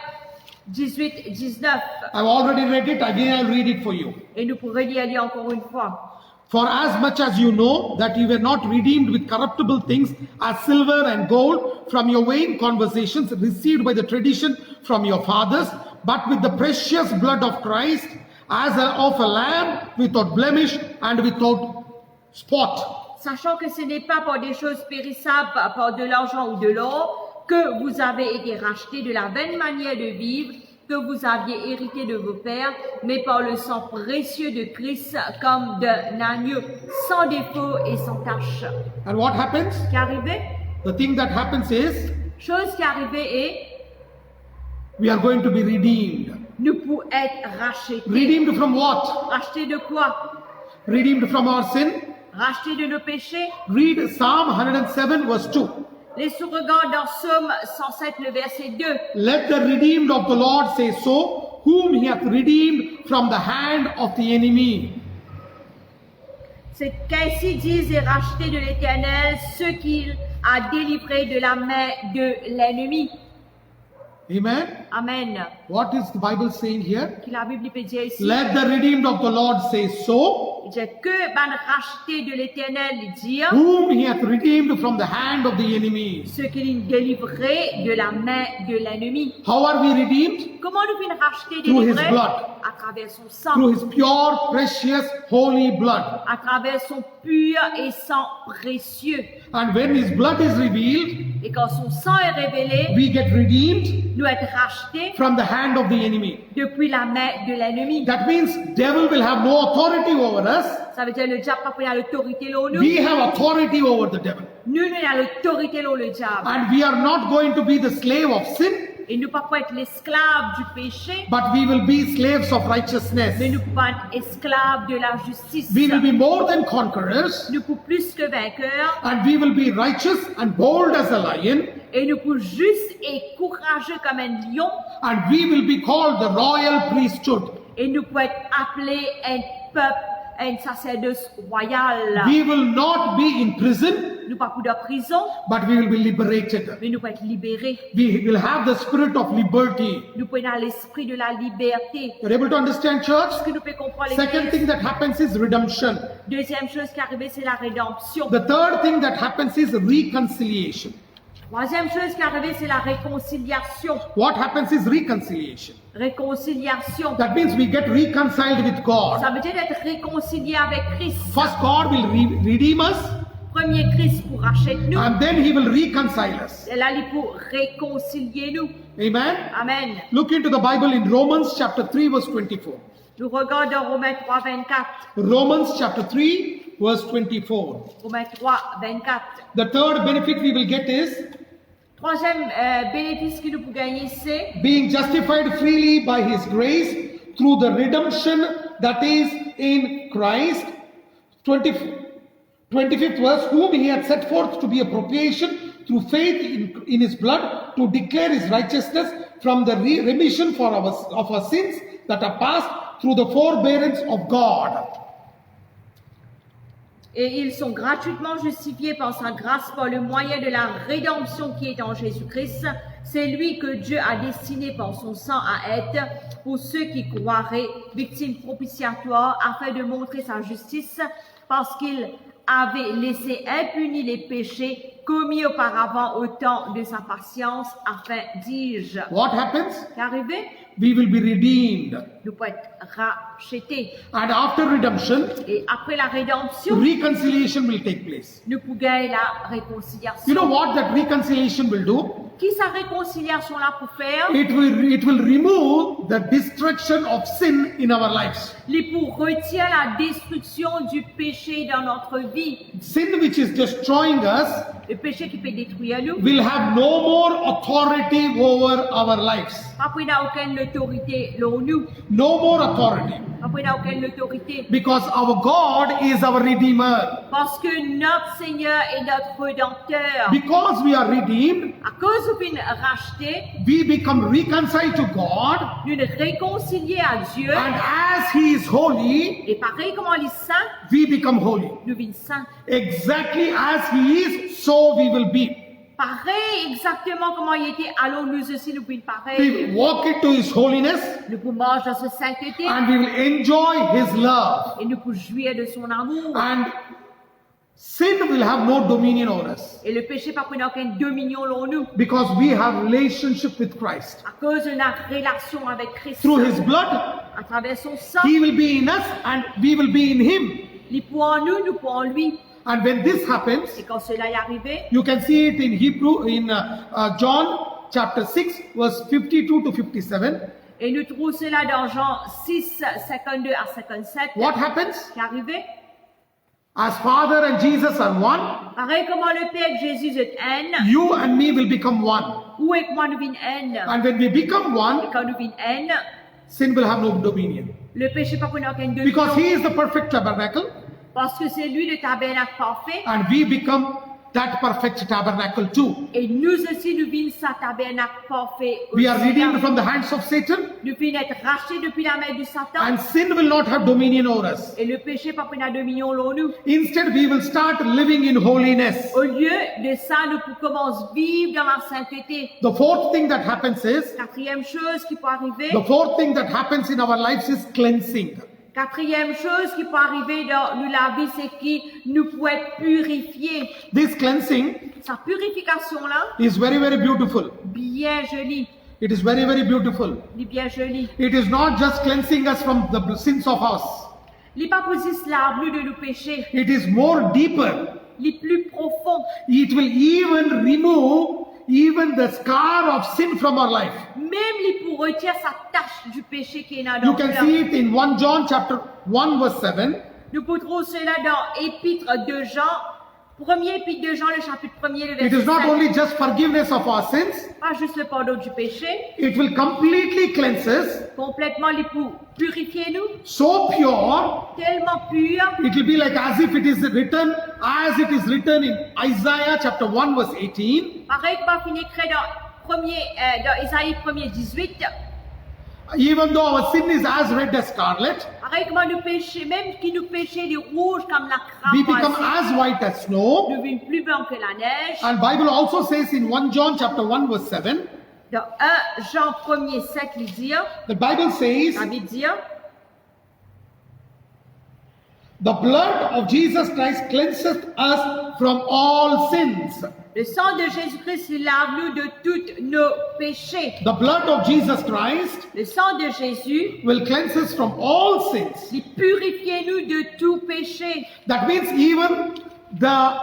18, 19. I've already read it, again I'll read it for you. Et nous pourrons lire encore une fois. For as much as you know that you were not redeemed with corruptible things as silver and gold from your vain conversations received by the tradition from your fathers, but with the precious blood of Christ as of a lamb without blemish and without spot. Sachant que ce n'est pas par des choses périssables, par de l'argent ou de l'or, que vous avez été rachetés de la vaine manière de vivre que vous aviez hérité de vos pères, mais par le sang précieux de Christ comme d'un agneau, sans défaut et sans tache. And what happens? Ce qui est arrivé, The thing that happens is chose qui est arrivée est, we are going to be redeemed. nous pouvons être rachetés. Redeemed from what? Rachetés de quoi? Redeemed from our sin. Rachetés de nos péchés. Read Psalm 107 verse 2. Laissons regarder dans Psaume 107, le verset 2. Let the redeemed of the Lord say so, whom he hath redeemed from the hand of the enemy. C'est qu'ainsi disent et rachetés de l'Éternel ceux qu'il a délivrés de la main de l'ennemi. Amen. Amen. What is the Bible saying here? Que la Bible peut dire ici. Let the redeemed of the Lord say so, Il dit que ban rachetés de l'Éternel dire whom he hath redeemed from the hand of the enemy. ceux qu'il a délivrés de la main de l'ennemi. How are we redeemed? Comment nous finissons racheter, Through his délivrés? blood. À travers son sang. Through his pure, precious, holy blood. À travers son pur et sang précieux. And when his blood is revealed, Et quand son sang est révélé, we get redeemed nous être rachetés from the hand of the enemy. depuis la main de l'ennemi. That means devil will have no authority over us. Ça veut dire le diable n'a pas l'autorité sur nous. We have authority over the devil. Nous, nous avons l'autorité sur le diable. And we are not going to be the slave of sin, Et nous ne pouvons pas être l'esclave du péché, but we will be slaves of mais righteousness. nous pouvons être esclaves de la justice. We will be more than conquerors, Nous pouvons plus que vainqueurs, and we will be righteous and bold as a lion, et nous pouvons juste et courageux comme un lion, and we will be called the royal priesthood. et nous pouvons être appelés un peuple, un sacerdoce royal. We will not be in prison, Nous pas pour de prison, but we will be liberated. mais nous pouvons être libérés. We will have the spirit of liberty. Nous pouvons avoir l'esprit de la liberté. You're able to understand, church? Ce que nous pouvons comprendre Second l'Église. thing that happens is redemption. Deuxième chose qui est arrivée, c'est la rédemption. The third thing that happens is reconciliation. Troisième chose qui est arrivée, c'est la réconciliation. What happens is reconciliation. Réconciliation. That means we get reconciled with God. Ça veut dire d'être réconcilié avec Christ. First, God will redeem us. Premier Christ pour racheter nous. and then he will reconcile us. Et là, il pour réconcilier nous. Amen. Amen. Look into the Bible in Romans chapter 3 verse 24. Nous regardons Romains 3, 24. Romans chapter 3 verse 24. Romains 3, 24. The third benefit we will get is Troisième bénéfice que nous pouvons gagner, c'est being justified freely by his grace through the redemption that is in Christ. 25th verse, whom he had set forth to be a propitiation through faith in his blood, to declare his righteousness from the remission of our sins that are past through the forbearance of God. et ils sont gratuitement justifiés par sa grâce par le moyen de la rédemption qui est en Jésus-Christ. C'est lui que Dieu a destiné par son sang à être, pour ceux qui croiraient, victime propitiatoire, afin de montrer sa justice, parce qu'il avait laissé impunis les péchés commis auparavant au temps de sa patience, afin, dis-je, What happens? qu'arriver, We will be redeemed. nous pouvons être rachetés. And after redemption, Et après la rédemption, reconciliation will take place. nous pouvons gagner la You réconciliation. know what that reconciliation will do? Qui sa réconciliation là pour faire? It will remove the destruction of sin in our lives. Il pour retirer la destruction du péché dans notre vie. Sin which is destroying us Le péché qui peut détruire nous. will have no more authority over our lives. Après, il n'a aucune autorité sur nous. No more authority. Après, il n'a aucune autorité. Because our God is our Redeemer. Parce que notre Seigneur est notre Rédempteur. Because we are redeemed, À cause de nous racheter, we become reconciled to God. nous nous réconcilier à Dieu. And as He is holy, Et pareil comme on est saint, we become holy. nous vîmes saints. Exactly as He is, so we will be. Pareil exactement comment il était, alors nous aussi nous pouvons pareil. We walk into His holiness Nous pouvons marcher dans sa sainteté and we will enjoy His love. et nous pouvons jouir de son amour. And sin will have no dominion over us. Et le péché pas prendre aucune dominion sur nous. Because we have relationship with Christ. À cause de notre relation avec Christ. Through His blood, À travers son sang, He will be in us and we will be in Him. il pour en nous, nous pour en lui. And when this happens, Et quand cela est arrivé, you can see it in Hebrew, in John chapter 6, verse 52 to 57. et nous trouvons cela dans Jean 6, 52 à 57, What happens? qui est arrivé. As Father and Jesus are one, Pareil comment le Père et Jésus est un, you and me will become one. où est que moi nous vîmes un. And when we become Et one, quand nous vîmes un, sin will have no dominion. le péché pas prendre aucune Because He dominion. is the perfect tabernacle Parce que c'est lui le tabernacle parfait. and we become that perfect tabernacle too. Et nous aussi, nous vîmes sa tabernacle parfait. We are aussi. redeemed from the hands of Satan Nous vîmes être rachetés depuis la main du Satan. and sin will not have dominion over us. Et le péché pas prendre dominion sur nous. Instead, we will start living in holiness. Au lieu de ça, nous commençons à vivre dans la sainteté. The fourth thing that happens is, Quatrième chose qui peut arriver. the fourth thing that happens in our lives is cleansing. Quatrième chose qui peut arriver dans nous la vie, c'est que nous pouvons être purifiés. This cleansing Sa purification-là, is very, very beautiful. bien jolie. It is very, very beautiful. Il est bien jolie. It is not just cleansing us from the sins of us. Il n'est pas pour juste laver nous de nos péchés. It is more deeper. Il est plus profond. It will even remove even the scar of sin from our life. Même il pour retirer sa tâche du péché qui est dans You notre can cœur. see it in 1 John chapter 1 verse 7. Nous pouvons trouver cela dans Épître de Jean, premier Épître de Jean, le chapitre 1er, le It verset is not 5. only just forgiveness of our sins, Pas juste le pardon du péché, it will completely cleanse us, complètement les pour purifier nous, so pure, tellement pur, it will be like as if it is written, as it is written in Isaiah chapter 1 verse 18. pareil que pas fini écrit dans Isaïe 1er 18, Even though our sin is as red as scarlet, pareil comment nous péchons, même qui nous péchons les rouges comme la we crabe become moisie, as white as snow. nous vîmes plus blancs que la neige. And Bible also says in 1 John chapter 1 verse 7, Dans 1 Jean 1er 7, il dit, the Bible says, la Bible dit, the blood of Jesus Christ cleanseth us from all sins. le sang de Jésus-Christ lave nous de tous nos péchés. The blood of Jesus Christ Le sang de Jésus, will cleanse us from all sins. il purifie nous de tout péché. That means even the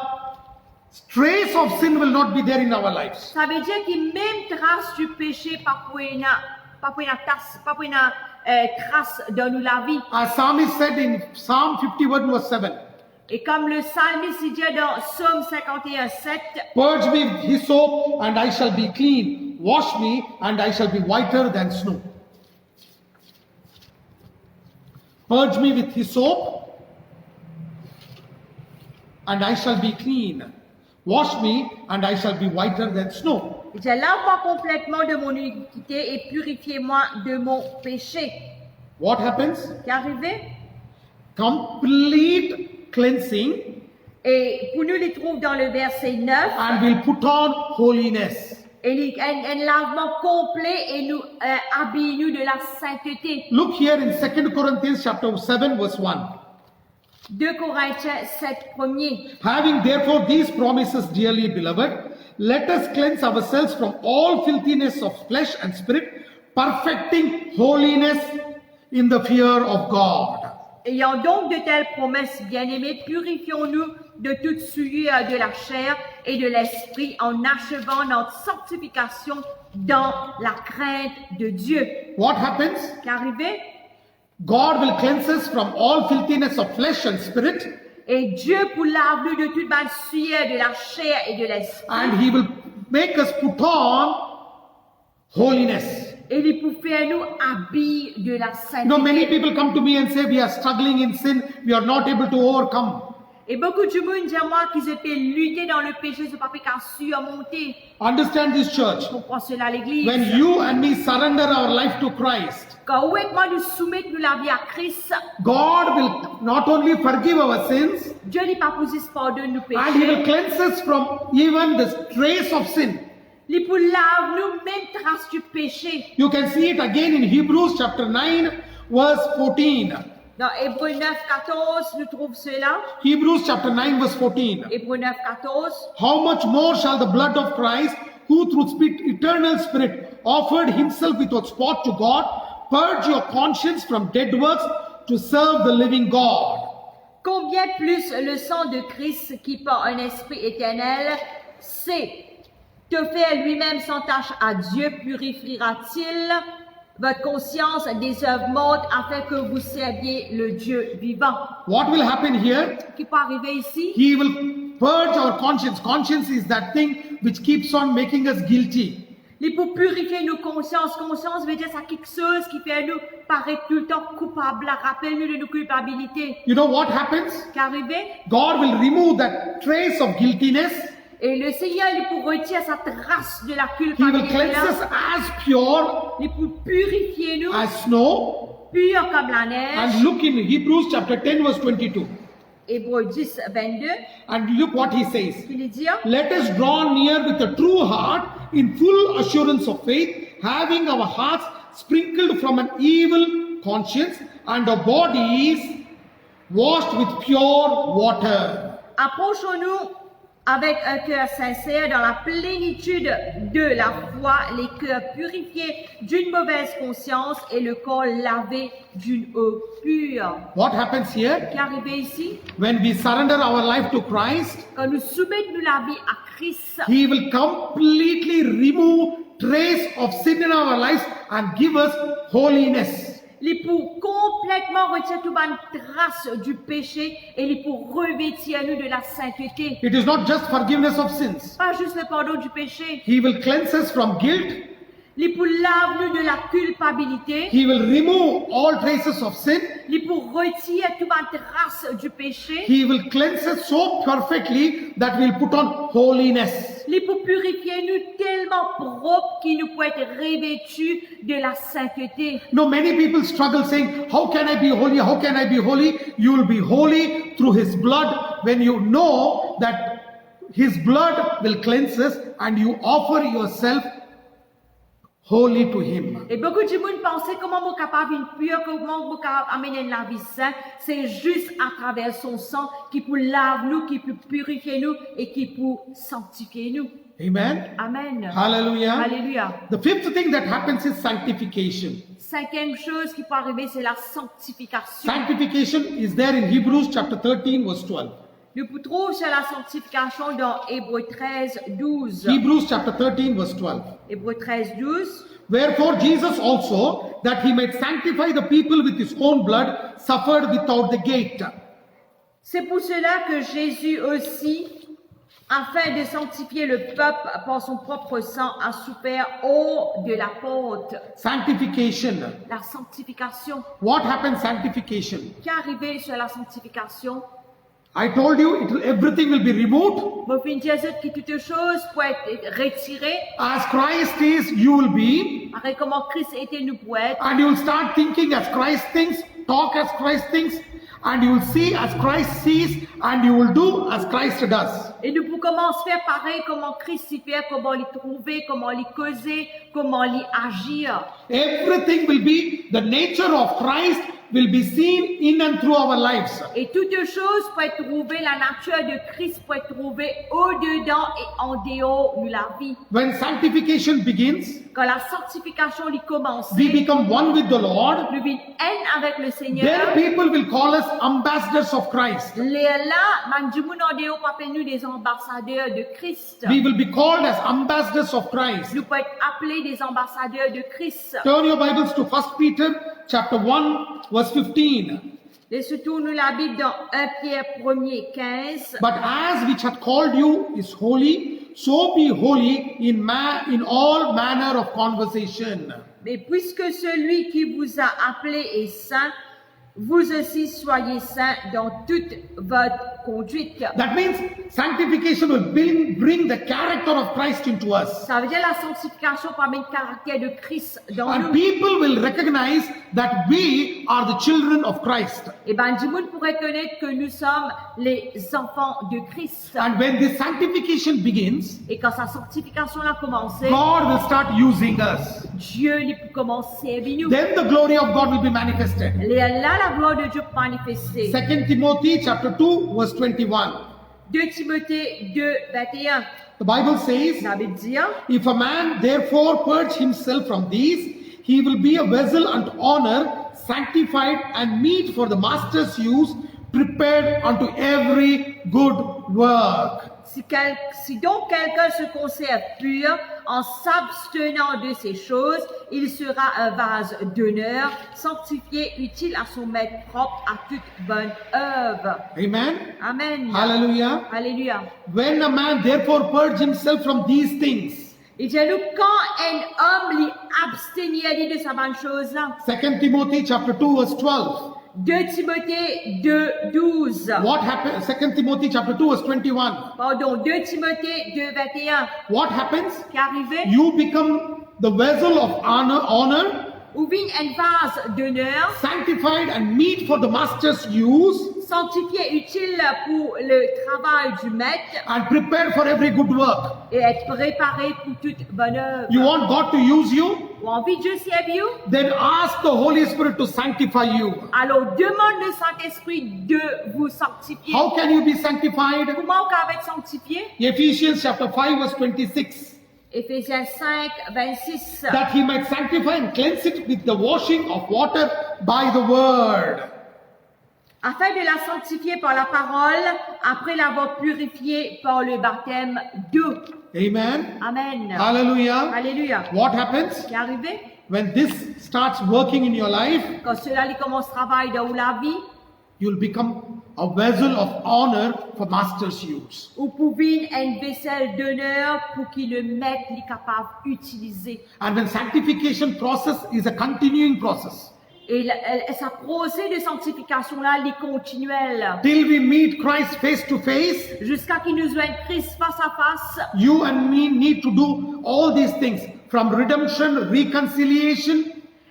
Trace of sin will not be there in our lives. Ça veut dire que même trace du péché, pas pour une trace dans nous la vie. As Psalmist said in Psalm 51 verse 7, Et comme le psalmiste dit dans Psaume 51, 7, purge me with hyssop and I shall be clean. Wash me and I shall be whiter than snow. Purge me with hyssop and I shall be clean. Wash me and I shall be whiter than snow. lave-moi complètement de mon iniquité et purifiez-moi de mon péché. What happens? Qui est arrivé? Complete cleansing Et pour nous, les trouve dans le verset 9. and will put on holiness. Et un lavement complet et nous habille nous de la sainteté. Look here in 2 Corinthians chapter 7 verse 1. 2 Corinthiens 7, premier. Having therefore these promises, dearly beloved, let us cleanse ourselves from all filthiness of flesh and spirit, perfecting holiness in the fear of God. Ayant donc de telles promesses, bien-aimés, purifions-nous de toute souillure de la chair et de l'esprit en achevant notre sanctification dans la crainte de Dieu. What happens? Qu'arrivé? God will cleanse us from all filthiness of flesh and spirit, Et Dieu pour lave-nous de toute bonne souillure de la chair et de l'esprit. and He will make us put on holiness. Et il pour faire nous habiller de la Many sainteté. people come to me and say, we are struggling in sin, we are not able to overcome. Et beaucoup de monde disent moi qu'ils étaient luttés dans le péché, ce pas fait qu'à surmonter. Understand this, church. Pourquoi cela à l'église? When you and me surrender our life to Christ, Quand moi nous soumettons la vie à Christ, God will not only forgive our sins, Dieu n'est pas posé pardonner nos and He will péchés. cleanse us from even the trace of sin. Il pour lave nous même trace du péché. You can see it again in Hebrews chapter 9 verse 14. Dans Hébreux 9, 14, nous trouvons cela. Hebrews chapter 9 verse 14. Hébreux 9, 14. How much more shall the blood of Christ, who through eternal Spirit offered Himself without spot to God, purge your conscience from dead works to serve the living God? Combien plus le sang de Christ qui par un esprit éternel sait te faire lui-même sans tâche à Dieu purifiera-t-il votre conscience des œuvres mortes afin que vous serviez le Dieu vivant? What will happen here? Qui peut arriver ici? He will purge our conscience. Conscience is that thing which keeps on making us guilty. Il pour purifier nos consciences. Conscience veut dire ça quelque chose qui fait nous paraître tout le temps coupables, rappelle-nous de nos culpabilités. You know what happens? Qui arrivé? God will remove that trace of guiltiness. Et le Seigneur, il pour retirer sa trace de la He will culpabilité. cleanse us as pure Il pour purifier nous, as snow. pur comme la neige. And look in Hebrews chapter 10 verse 22. Hébreux 10, 22, And look what he says. il dit, Let us draw near with a true heart in full assurance of faith, having our hearts sprinkled from an evil conscience and our bodies washed with pure water. approchons-nous avec un cœur sincère dans la plénitude de la foi, les cœurs purifiés d'une mauvaise conscience et le corps lavé d'une eau pure. What happens here? Qui est arrivé ici? When we surrender our life to Christ, Quand nous soumettons la vie à Christ, He will completely remove trace of sin in our lives and give us holiness. il pour complètement retirer toute bonne trace du péché et il pour revêtir nous de la sainteté. It is not just forgiveness of sins. Pas juste le pardon du péché, He will cleanse us from guilt. il pour laver nous de la culpabilité, He will remove all traces of sin. il pour retirer toute bonne trace du péché, He will cleanse us so perfectly that we'll put on holiness. il pour purifier nous tellement propre qu'il nous peut être revêtu de la sainteté. Many people struggle saying, how can I be holy? How can I be holy? You will be holy through His blood when you know that His blood will cleanse us and you offer yourself holy to Him. Et beaucoup de monde pensent comment vous capable une pure, comment vous capable amener la vie sainte, c'est juste à travers son sang qui peut laver nous, qui peut purifier nous et qui peut sanctifier nous. Amen. Amen. Hallelujah. Alléluia. The fifth thing that happens is sanctification. Cinquième chose qui peut arriver, c'est la sanctification. Sanctification is there in Hebrews chapter 13 verse 12. Nous trouvons sur la sanctification dans Hébreux 13, 12. Hebrews chapter 13 verse 12. Hébreux 13, 12. Wherefore Jesus also, that he might sanctify the people with his own blood, suffered without the gate. C'est pour cela que Jésus aussi, afin de sanctifier le peuple par son propre sang, a souffert hors de la porte. Sanctification. La sanctification. What happened sanctification? Qui est arrivé sur la sanctification? I told you everything will be removed. Mon fin dire que toutes choses pour être retirées. As Christ is, you will be. Avec comment Christ était, nous pour être. And you will start thinking as Christ thinks, talk as Christ thinks, and you will see as Christ sees, and you will do as Christ does. Et nous pouvons commencer à faire pareil, comment Christ s'y fait, comment l'y trouver, comment l'y causer, comment l'y agir. Everything will be the nature of Christ will be seen in and through our lives. Et toutes choses pour être trouvées, la nature de Christ pour être trouvée au-dedans et en dehors de la vie. When sanctification begins, Quand la sanctification lui commence, we become one with the Lord. nous vivons un avec le Seigneur. Then people will call us ambassadors of Christ. Les là, manjoumoun en dehors, appelle-nous des ambassadeurs de Christ. We will be called as ambassadors of Christ. Nous pouvons être appelés des ambassadeurs de Christ. Turn your Bibles to 1 Peter chapter 1 verse 15. Laissez tourner la Bible dans 1 Pierre 1er 15. But as which hath called you is holy, so be holy in all manner of conversation. Mais puisque celui qui vous a appelé est saint, vous aussi soyez saints dans toute votre conduite. That means sanctification will bring the character of Christ into us. Ça veut dire la sanctification parmi le caractère de Christ dans And nous. people will recognize that we are the children of Christ. Et ben, du monde pourrait connaître que nous sommes les enfants de Christ. And when this sanctification begins, Et quand sa sanctification a commencé, God will start using us. Dieu lui peut commencer à nous. Then the glory of God will be manifested. Et là, la gloire de Dieu manifestée. 2 Timothy chapter 2 verse 21. 2 Timothée 2, 21. The Bible says, La Bible dit, if a man therefore purge himself from these, he will be a vessel unto honor, sanctified and meet for the master's use, prepared unto every good work. si donc quelqu'un se conserve pur en s'abstenant de ces choses, il sera un vase d'honneur, sanctifié, utile à son maître propre à toute bonne œuvre. Amen. Amen. Hallelujah. Alléluia. When a man therefore purge himself from these things, Et dis-nous, quand un homme lui abstenir de sa bonne chose là, 2 Timothy chapter 2 verse 12. 2 Timothée 2, 12. What happened? 2 Timothy chapter 2 verse 21. Pardon, 2 Timothée 2, 21. What happens? Qui est arrivé? You become the vessel of honor, Ou vient un vase d'honneur, sanctified and meet for the master's use, sanctifié, utile pour le travail du maître and prepared for every good work. et être préparé pour toute bonne œuvre. You want God to use you? Ou envie de Dieu servir, Then ask the Holy Spirit to sanctify you. alors demande le Saint-Esprit de vous sanctifier. How can you be sanctified? Comment on peut être sanctifié? Ephesians chapter 5 verse 26. Éphésiens 5, 26. That he might sanctify and cleanse it with the washing of water by the word. Afin de la sanctifier par la parole, après l'avoir purifiée par le baptême d'eau. Amen. Amen. Hallelujah. Alléluia. What happens? Qui est arrivé? When this starts working in your life, Quand cela lui commence travail dans la vie, you'll become a vessel of honor for master's use. ou pouvez une vaisselle d'honneur pour qu'il le maître est capable d'utiliser. And when sanctification process is a continuing process. Et sa procès de sanctification-là, il est continuel. Till we meet Christ face to face, Jusqu'à qu'il nous joigne Christ face à face. you and me need to do all these things. From redemption, reconciliation,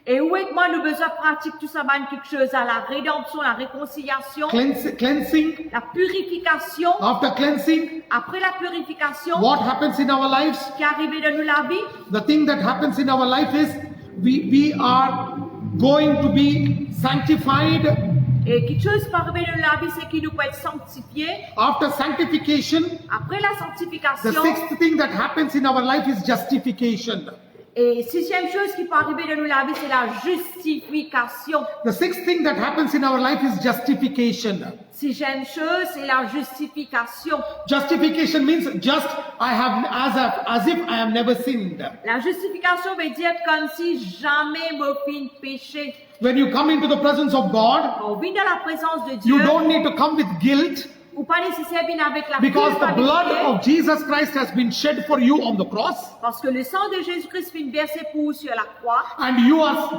Et où est que moi nous besoin pratiquer tout ça, quelque chose à la rédemption, la réconciliation, cleansing. la purification. After cleansing, Après la purification, what happens in our lives? qui est arrivé dans nous la vie, The thing that happens in our life is we are going to be sanctified. et quelque chose qui arrivé dans la vie, c'est qu'il nous peut être sanctifié. After sanctification, Après la the sanctification, sixth thing that happens in our life is justification. Et sixième chose qui peut arriver dans la vie, c'est la justification. The sixth thing that happens in our life is justification. Sixième chose, c'est la justification. Justification means just as if I have never sinned. La justification veut dire comme si jamais m'a fait péché. When you come into the presence of God, Quand on vient dans la présence de you Dieu, don't need to come with guilt ou pas nécessaire venir avec la because the blood culpabilité, of Jesus Christ has been shed for you on the cross parce que le sang de Jésus-Christ vient versé pour vous sur la croix, and you are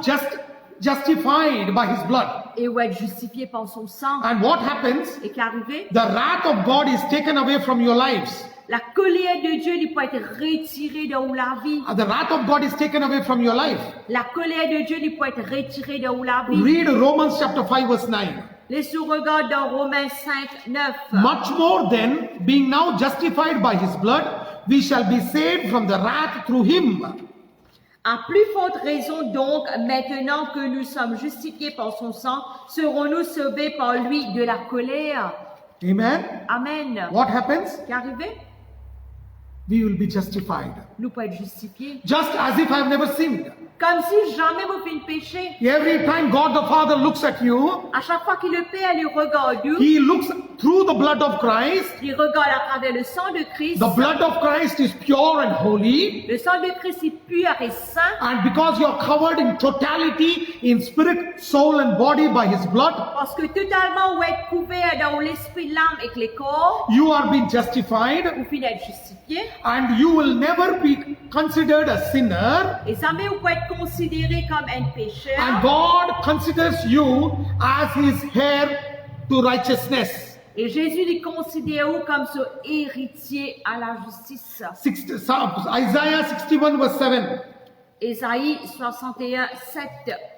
justified by his blood. et vous êtes justifié par son sang. And what happens? Et qu'arrivé, The wrath of God is taken away from your lives. la colère de Dieu lui peut être retirée de la vie. The wrath of God is taken away from your life. La colère de Dieu lui peut être retirée de la vie. Read Romans chapter 5 verse 9. Laissez-nous regarder dans Romains 5, 9. Much more then, being now justified by his blood, we shall be saved from the wrath through him. À plus forte raison donc, maintenant que nous sommes justifiés par son sang, serons-nous sauvés par lui de la colère. Amen. Amen. What happens? Qu'arrivé? We will be justified. Nous pouvons être justifiés. Just as if I have never sinned. Comme si jamais vous fait péché. Every time God the Father looks at you, À chaque fois que le Père lui regarde, he looks through the blood of Christ. il regarde à travers le sang de Christ. The blood of Christ is pure and holy. Le sang de Christ est pur et saint. And because you are covered in totality, in spirit, soul and body by his blood, Parce que totalement vous êtes couvert dans l'esprit, l'âme et le corps, you are being justified vous finissez d'être justifié. and you will never be considered a sinner. Et jamais vous pouvez être considéré comme un pécheur. And God considers you as his heir to righteousness. Et Jésus les considère comme son héritier à la justice. Isaiah 61 verse 7. Ésaïe 61, 7.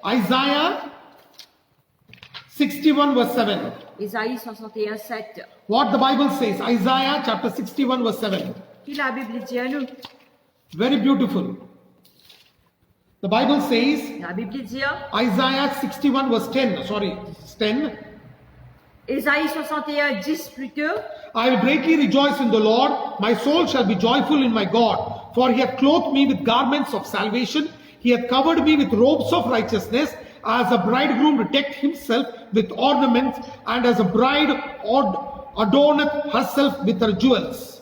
Isaiah 61 verse 7. Ésaïe 61, 7. What the Bible says, Isaiah chapter 61 verse 7. Qui la Bible dit à nous? Very beautiful. The Bible says, La Bible dit, Isaiah 61 verse 10, sorry, this is 10. Ésaïe 61, 10 plutôt. I will greatly rejoice in the Lord, my soul shall be joyful in my God, for he hath clothed me with garments of salvation, he hath covered me with robes of righteousness, as a bridegroom decked himself with ornaments, and as a bride adorneth herself with her jewels.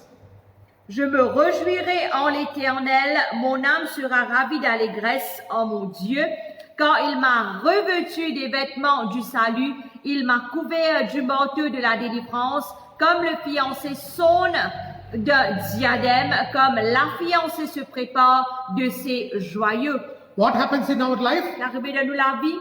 Je me réjouirai en l'Éternel, mon âme sera ravie d'allégresse en mon Dieu, car il m'a revêtu des vêtements du salut, il m'a couvert du manteau de la délivrance, comme le fiancé sonne d'un diadème, comme la fiancée se prépare de ses joyaux. What happens in our life? L'arrivée de nous la vie,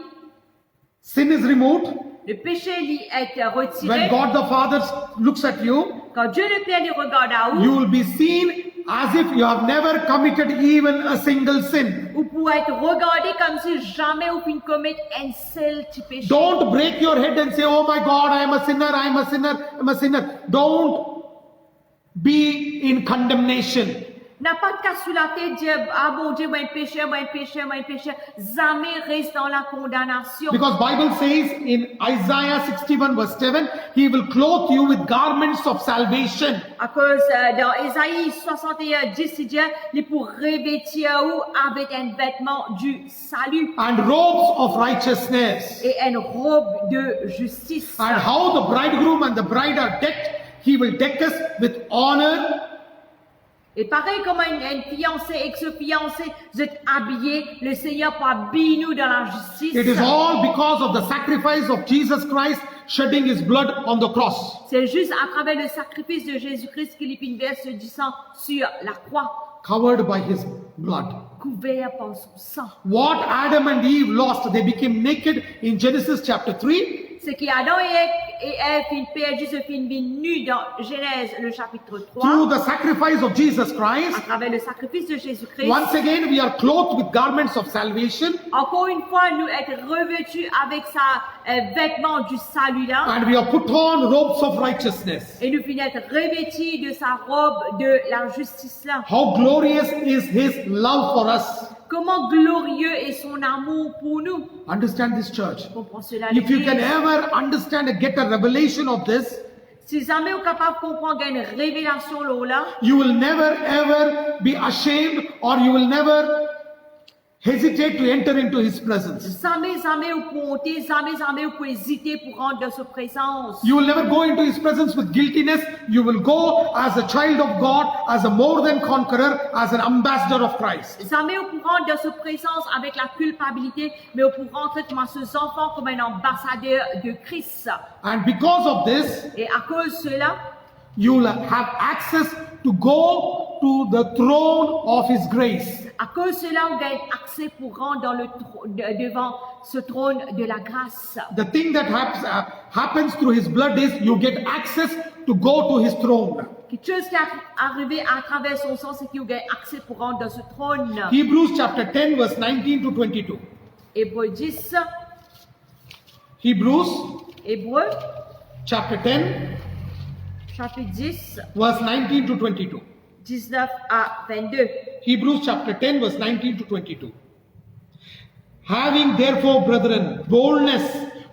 Sin is removed. le péché lui est When retiré. God the Father looks at you, Quand Dieu le Père lui regarde à you vous, will be seen as if you have never committed even a single sin. vous pouvez être regardé comme si jamais vous pouvez commettre un seul petit péché. Don't break your head and say, oh my God, I am a sinner, I am a sinner, I am a sinner. Don't be in condemnation. N'a pas de cas sur la tête, dire, ah bon Dieu, moi un pécheur, moi un pécheur, moi un pécheur. Jamais reste dans la condamnation. Because Bible says in Isaiah 61 verse 7, he will clothe you with garments of salvation. À cause, dans Ésaïe 61, 10, il dit, il pour revêtir vous avec un vêtement du salut And robes of righteousness. et une robe de justice. And how the bridegroom and the bride are decked, he will deck us with honor. Et pareil comme un fiancé et que ce fiancé, vous êtes habillés, le Seigneur pour habiller nous dans la justice. It is all because of the sacrifice of Jesus Christ shedding his blood on the cross. C'est juste à travers le sacrifice de Jésus-Christ qu'il verse du sang sur la croix, Covered by his blood. couvert par son sang. What Adam and Eve lost, they became naked in Genesis chapter 3. Ce qui Adam et Ève fin perdu, se fin nus dans Genèse le chapitre 3, Through the sacrifice of Jesus à Christ, travers le sacrifice de Jésus-Christ. once again we are clothed with garments of salvation Encore une fois, nous être revêtus avec sa vêtement du salut là, and we are put on robes of righteousness. et nous finissons être revêtus de sa robe de la justice là. How glorious is his love for us. Comment glorieux est son amour pour nous. Understand this, church. Comprends cela, If you can l'Église. ever understand and get a revelation of this, Si jamais vous êtes capable de comprendre une révélation là, you will never ever be ashamed or you will never hesitate to enter into His presence. Jamais vous pouvez honter, jamais vous pouvez hésiter pour rentrer dans sa présence. You will never go into His presence with guiltiness. You will go as a child of God, as a more than conqueror, as an ambassador of Christ. Jamais vous pouvez rentrer dans sa présence avec la culpabilité, mais vous pouvez rentrer comme ses enfants, comme un ambassadeur de Christ. And because of this, Et à cause de cela, you will have access to go to the throne of His grace. à cause de cela, on gagne accès pour rentrer dans devant ce trône de la grâce. The thing that happens through His blood is you get access to go to His throne. Quelque chose qui est arrivé à travers son sang, c'est qu'il gagne accès pour rentrer dans ce trône. Hebrews chapter 10 verse 19 to 22. Hébreux 10, Hebrews Hébreux, chapter 10 chapitre 10, verse 19 to 22. 19 à 22. Hebrews chapter 10 verse 19 to 22. Having therefore, brethren, boldness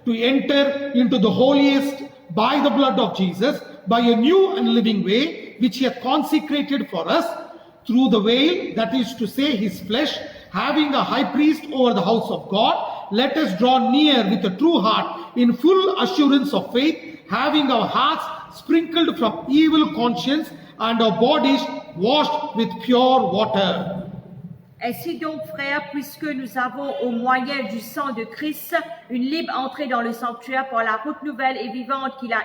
to enter into the holiest by the blood of Jesus, by a new and living way, which He hath consecrated for us through the veil, that is to say, His flesh, having a high priest over the house of God, let us draw near with a true heart, in full assurance of faith, having our hearts sprinkled from evil conscience and our bodies washed with pure water. Ainsi donc, frères, puisque nous avons au moyen du sang de Christ une libre entrée dans le sanctuaire par la route nouvelle et vivante qu'il a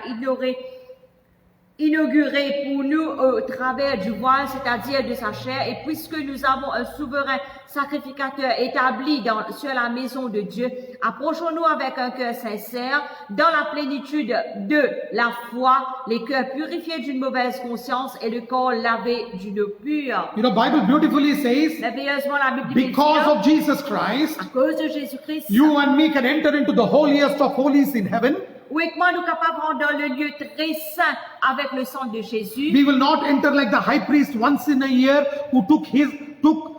inaugurée pour nous au travers du voile, c'est-à-dire de sa chair, et puisque nous avons un souverain sacrificateur établi sur la maison de Dieu, approchons-nous avec un cœur sincère, dans la plénitude de la foi, les cœurs purifiés d'une mauvaise conscience et le corps lavé d'une eau pure. You know, Bible beautifully says, Merveilleusement, la Bible dit, because of Jesus Christ, à cause de Jésus-Christ, you and me can enter into the holiest of holies in heaven. où est-ce que nous capables de rentrer dans le lieu très saint avec le sang de Jésus? We will not enter like the high priest once in a year who took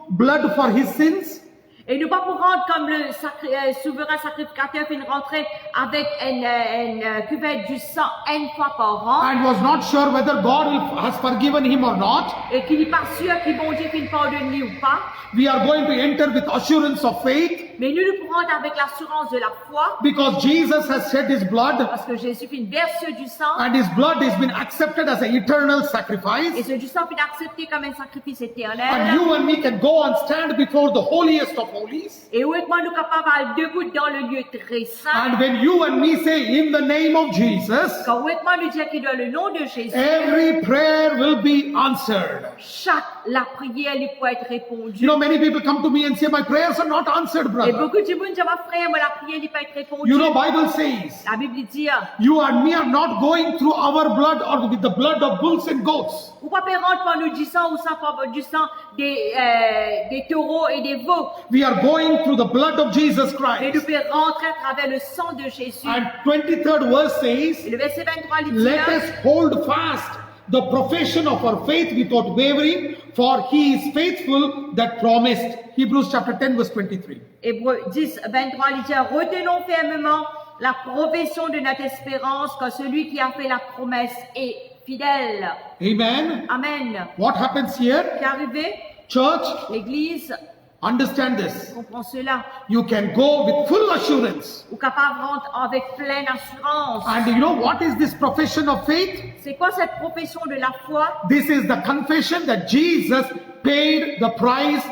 blood for his sins. Et nous pas pour rentrer comme le souverain sacrificateur qui rentrait avec une cuvette du sang une fois par an. And was not sure whether God has forgiven him or not. Et qui n'est pas sûr qu'il bon Dieu qu'il pardonne lui ou pas. We are going to enter with assurance of faith. Mais nous pourrons rentrer avec l'assurance de la foi. Because Jesus has shed his blood. Parce que Jésus fait une verse du sang. And his blood has been accepted as an eternal sacrifice. Et ce du sang fait accepté comme un sacrifice éternel. And you and me can go and stand before the holiest of holies. Et où est-ce que nous capables d'aller debout dans le lieu très saint? And when you and me say in the name of Jesus, quand où est-ce que nous disons qu'il dans le nom de Jésus, every prayer will be answered. Chaque la prière lui peut être répondue. You know, many people come to me and say, my prayers are not answered, Et brother. beaucoup de gens disent, ma frère, mais la prière lui peut être répondue. You know, Bible says, La Bible dit, you and me are not going through our blood or with the blood of bulls and goats. ou pas rentrer par nous du sang ou ça par du sang des taureaux et des veaux. We are going through the blood of Jesus Mais nous Christ. pouvons rentrer à travers le sang de Jésus. And 23rd verse Et says, le verset 23 dit, let us hold fast the profession of our faith without wavering, for he is faithful that promised. Hebrews chapter 10 verse 23. Hébreux 10, 23 dit, retenons fermement la profession de notre espérance, car celui qui a fait la promesse est fidèle. Amen. Amen. What happens here? Qu'est arrivé? Church, L'Église understand this. comprend cela. You can go with full assurance. Ou capable de rentrer avec pleine assurance. And you know what is this profession of faith? C'est quoi cette profession de la foi? This is the confession that Jesus paid the price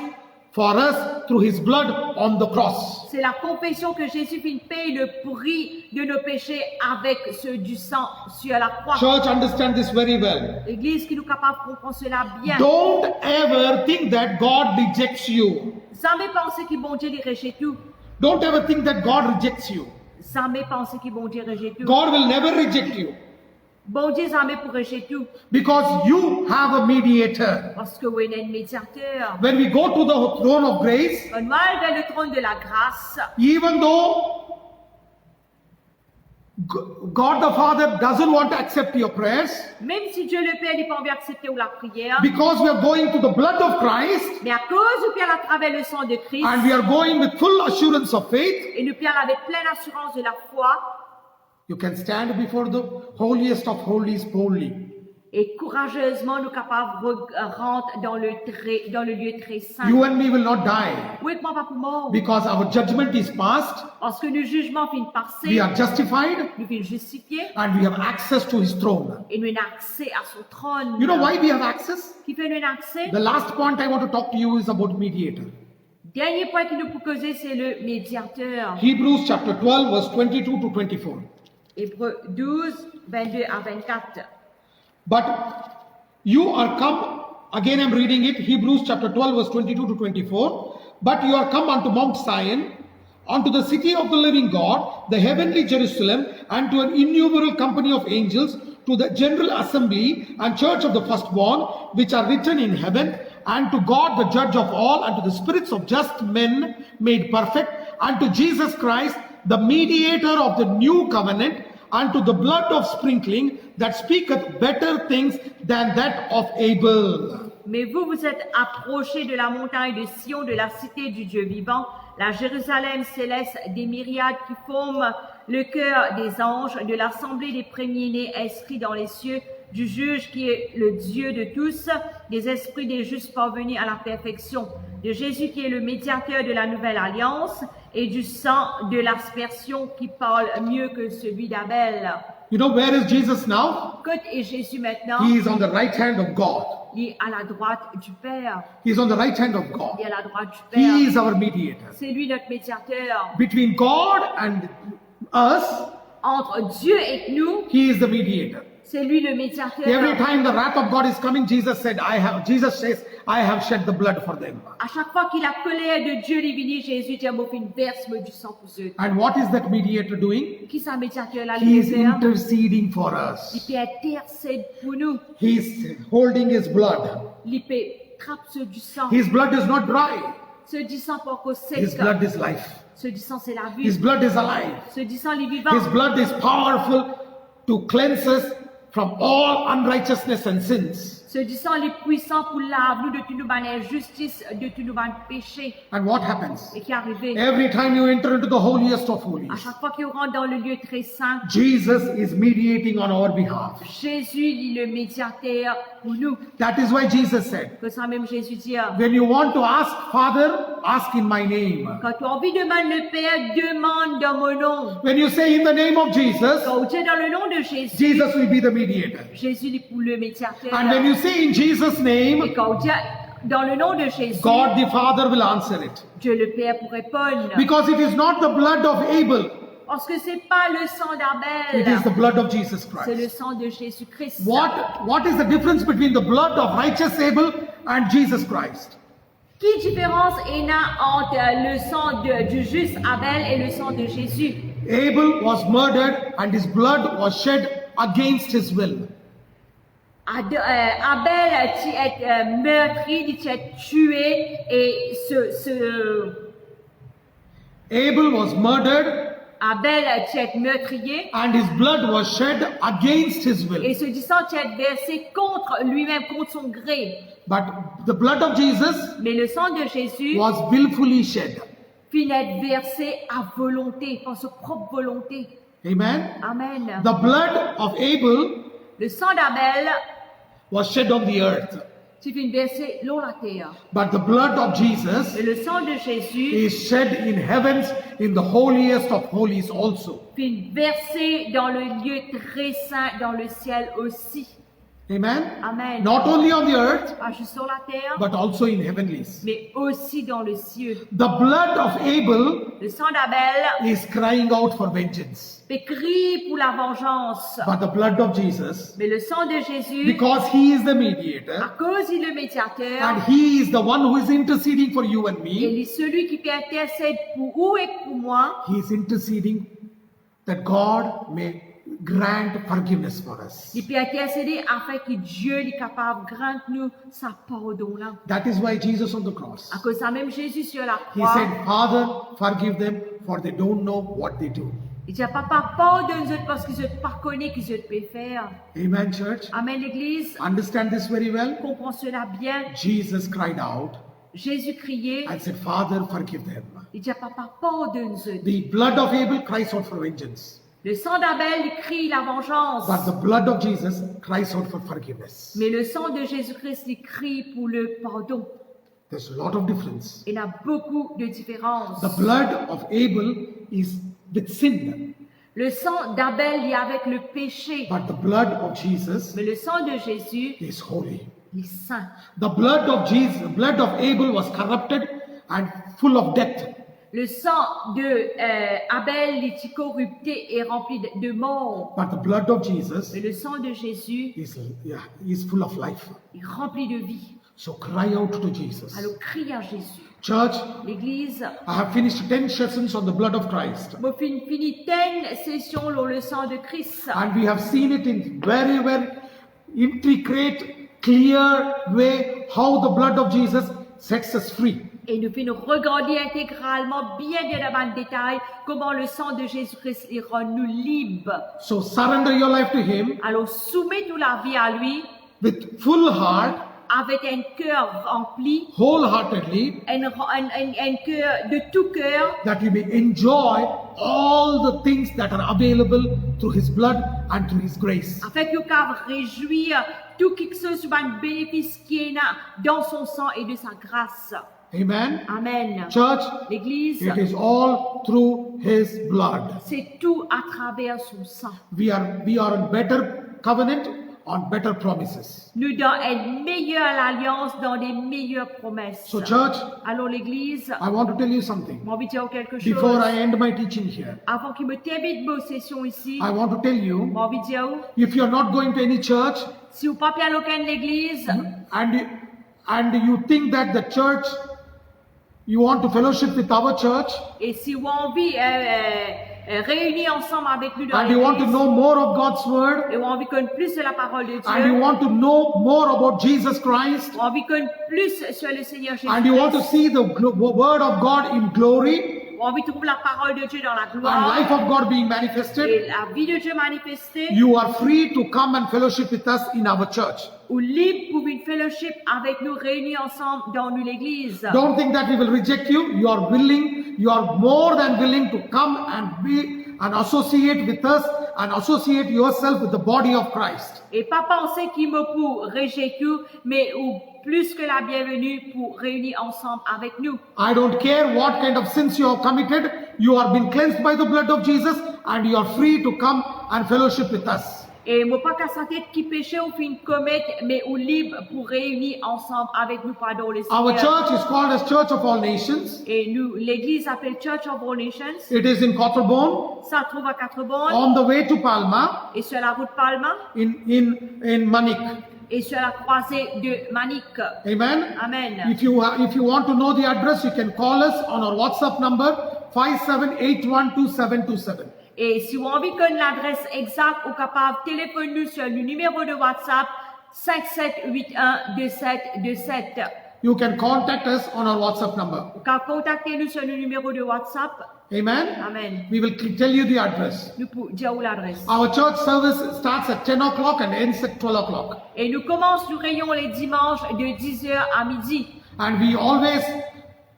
for us through his blood on the cross. C'est la confession que Jésus paye le prix de nos péchés avec ceux du sang sur la croix. Church, understand this very well. L'Église qui nous capable de comprendre cela bien. Don't ever think that God rejects you. Jamais penser que bon Dieu les rejette tout. Don't ever think that God rejects you. Jamais penser que bon Dieu rejette tout. God will never reject you Bon Dieu jamais pour rejeter tout. because you have a mediator. Parce que vous êtes un médiateur. When we go to the throne of grace, On va aller vers le trône de la grâce. even though God the Father doesn't want to accept your prayers, Même si Dieu le Père n'est pas envie d'accepter la prière. because we are going to the blood of Christ Mais à cause du Père à travers le sang de Christ. and we are going with full assurance of faith, Et nous Père avec pleine assurance de la foi. you can stand before the holiest of holies boldly. Et courageusement, nous capables rentrer dans le lieu très saint. You and me will not die Oui, moi pas pour mort. because our judgment is passed, Parce que le jugement finit par we passer, are justified, nous finissons justifier and we have access to his throne. et nous avons accès à son trône. You know why we have access? Qui fait nous accès? The last point I want to talk to you is about mediator. Dernier point qui nous peut causer, c'est le médiateur. Hebrews chapter 12, verse 22 to 24. Hébreux 12, 22 à 24. But you are come, again I'm reading it, Hebrews chapter 12, verse 22 to 24. But you are come unto Mount Zion, unto the city of the living God, the heavenly Jerusalem, and to an innumerable company of angels, to the general assembly and church of the firstborn, which are written in heaven, and to God the judge of all, and to the spirits of just men made perfect, and to Jesus Christ, the mediator of the new covenant, and to the blood of sprinkling that speaketh better things than that of Abel. Mais vous, vous êtes approchés de la montagne de Sion, de la cité du Dieu vivant, la Jérusalem céleste, des myriades qui forment le cœur des anges, de l'assemblée des premiers-nés inscrits dans les cieux, du juge qui est le Dieu de tous, des esprits des justes parvenus à la perfection, de Jésus qui est le médiateur de la nouvelle alliance, et du sang de l'aspersion qui parle mieux que celui d'Abel. You know where is Jesus now? Que est Jésus maintenant? He is on the right hand of God. Il est à la droite du Père. He is on the right hand of God. Il est à la droite du He Père. is our mediator. C'est lui notre médiateur. Between God and us, Entre Dieu et nous, he is the mediator. c'est lui le médiateur. Every time the wrath of God is coming, Jesus says, I have shed the blood for them. À chaque fois qu'il a colère de Dieu est venu, Jésus dit, mon fils, verse-moi du sang pour eux. And what is that mediator doing? Qui ça médiateur là, He is le Père? interceding for Il us. peut intercéder pour nous. He is holding his blood. Il peut trapper du sang. His blood is not dry. Ce du sang pas qu'au sec. His blood is life. Ce du sang c'est la vie. His blood is alive. Ce du sang est vivant. His blood is powerful to cleanse us from all unrighteousness and sins. Ce du sang est puissant pour laver nous de toute nos injustice, de tout nos péchés. And what happens? Et qui est arrivé? Every time you enter into the holiest of À holies, chaque fois qu'il rentre dans le lieu très saint, Jesus is mediating on our behalf. Jésus est le médiateur pour nous. That is why Jesus said, Que ça même Jésus dit, when you want to ask Father, ask in my name. quand tu as envie de demander le Père, demande dans mon nom. When you say in the name of Jesus, Quand tu es dans le nom de Jésus, Jesus will be the mediator. Jésus est pour le médiateur. And when you say in Jesus' Et name, quand tu es dans le nom de Jésus, God the Father will answer it. Dieu le Père pour répondre. Because it is not the blood of Abel, Parce que c'est pas le sang it is d'Abel, the blood of Jesus c'est le Christ. sang de Jésus-Christ. What is the difference between the blood of righteous Abel and Jesus Christ? Quelle différence est là entre le sang du juste Abel et le sang de Jésus? Abel was murdered and his blood was shed against his will. Abel tu es meurtri, tu es tué et Abel was murdered Abel tu es meurtrier and his blood was shed against his et will. ce du sang tu es versé contre lui-même, contre son gré. But the blood of Jesus Mais le sang de Jésus was willfully shed. finit être versé à volonté, par sa propre volonté. Amen. Amen. The blood of Abel Le sang d'Abel, was shed on the earth. tu finis verser l'eau la terre. But the blood of Jesus Et le sang de Jésus is shed in heavens in the holiest of holies also. finit versé dans le lieu très saint, dans le ciel aussi. Amen. Amen. Not only on the earth, Pas juste sur la terre, but also in heavenlies. mais aussi dans le ciel. The blood of Abel Le sang d'Abel is crying out for vengeance. fait crie pour la vengeance. But the blood of Jesus, Mais le sang de Jésus, because he is the à mediator, cause il est le médiateur, and he is the one who is interceding for you and me, il est celui qui peut intercéder pour vous et pour moi. he is interceding that God may grant forgiveness for us. Il peut intercéder afin que Dieu est capable de grandir nous sa pardon là. That is why Jesus on the cross, À cause de ça, même Jésus sur la he croix, said, Father, forgive them, for they don't know what they do. il dit, Papa, pardonne-nous parce qu'ils ne pas connaissent qu'ils peuvent faire. Amen, church. Amen, l'Église. Understand this very well. Comprends cela bien. Jesus cried out Jésus criait, and said, Father, forgive them. il dit, Papa, pardonne-nous. The blood of Abel cries out for vengeance. Le sang d'Abel crie la vengeance, but the blood of Jesus cries out for forgiveness. mais le sang de Jésus-Christ il crie pour le pardon. There's a lot of difference. Il y a beaucoup de différences. The blood of Abel is with sin, Le sang d'Abel est avec le péché, but the blood of Jesus mais le sang de Jésus is holy. il est saint. The blood of Jesus, the blood of Abel was corrupted and full of death. Le sang de Abel est corrupté et rempli de mort, But the blood of Jesus mais le sang de Jésus is full of life. est rempli de vie. So cry out to Jesus. Alors crie à Jésus. Church, L'Église, I have finished 10 sessions on the blood of Christ. moi fini 10 sessions sur le sang de Christ. And we have seen it in very, very intricate, clear way how the blood of Jesus sets us free. Et nous pouvons regarder intégralement, bien dans le détail, comment le sang de Jésus-Christ il rend nous libres. So surrender your life to Him Alors soumettons la vie à lui with full heart, avec un cœur rempli, wholeheartedly, un cœur de tout cœur, that you may enjoy all the things that are available through His blood and through His grace. afin que vous puissiez réjouir tout ce que soit un bénéfice qui est là dans son sang et de sa grâce. Amen. Amen. Church, L'Église, it is all through His blood. c'est tout à travers son sang. We are on better covenant, on better promises. Nous dans une meilleure alliance, dans des meilleures promesses. So church, Alors l'Église, I want to tell you something. j'ai envie de dire quelque chose. Before I end my teaching here, Avant qu'il me termine vos sessions ici, I want to tell j'ai you, envie de dire, if you are not going to any church si vous ne pas à aucune église, and you think that the church, you want to fellowship with our church, et si vous avez envie réunir ensemble avec nous dans and you want to l'église, know more of God's word, et vous avez envie de connaître plus de la parole de and you Dieu, want to know more about Jesus Christ, vous avez envie de connaître plus sur le Seigneur and you want to Jésus-Christ, see the word of God in glory vous avez envie de trouver la parole de Dieu dans la and gloire, life of God being et manifested, la vie de Dieu manifestée, you are free to come and fellowship with us in our church. ou libre pour une fellowship avec nous réunis ensemble dans nous l'église. Don't think that we will reject you. You are willing, you are more than willing to come and be and associate with us and associate yourself with the body of Christ. Et pas penser qu'il me pour rejeter, mais ou plus que la bienvenue pour réunir ensemble avec nous. I don't care what kind of sins you have committed. You are been cleansed by the blood of Jesus and you are free to come and fellowship with us. Et moi pas qu'à sentir qui péché ou fin commettre, mais ou libre pour réunir ensemble avec nous pardon le Our Seigneur. church is called as Church of All Nations. Et nous, l'église s'appelle Church of All Nations. It is in Cotterbourne, Ça trouve à Quatre-Bonnes on the way to Palma, et sur la route Palma in Manik. et sur la croisée de Manic. Amen. Amen. If you want to know the address, you can call us on our WhatsApp number 57812727. Et si vous avez envie de connaître l'adresse exacte ou capable, téléphone-nous sur le numéro de WhatsApp 57812727. You can contact us on our WhatsApp number. Ou contactez-nous sur le numéro de WhatsApp. Amen. Amen. We will tell you the address. Nous pour dire où l'adresse. Our church service starts at 10 o'clock and ends at 12 o'clock. Et nous commençons, nous réunions les dimanches de 10h à midi. And we always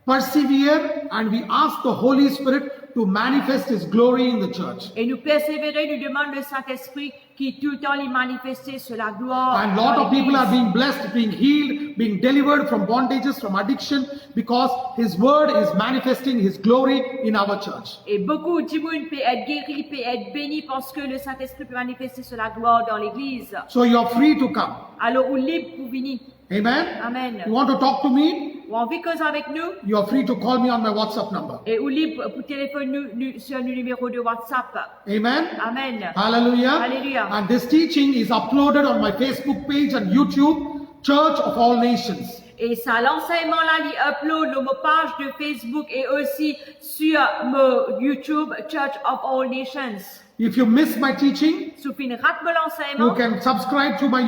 persevere and we ask the Holy Spirit to manifest His glory in the church. Et nous persévérer, nous demandons le Saint-Esprit qui tout le temps les manifester sur la gloire. And dans lot of people are l'Église. being blessed, being healed, being delivered from bondages, from addiction, because His word is manifesting His glory in our church. Et beaucoup de monde peut être guéri, peut être béni parce que le Saint-Esprit peut manifester sur la gloire dans l'Église. So you are free to come. Alors, ou libre pour venir. Amen. Amen. You want to talk to me? Ou envie de causer avec nous? You are free to call me on my WhatsApp number. Et ou libre pour téléphoner nous sur le numéro de WhatsApp. Amen. Amen. Hallelujah. Hallelujah. And this teaching is uploaded on my Facebook page and YouTube, Church of All Nations. Et ça, l'enseignement là, il upload sur ma page de Facebook et aussi sur mon YouTube, Church of All Nations. If you miss my teaching, Si vous rate you l'enseignement, can subscribe to my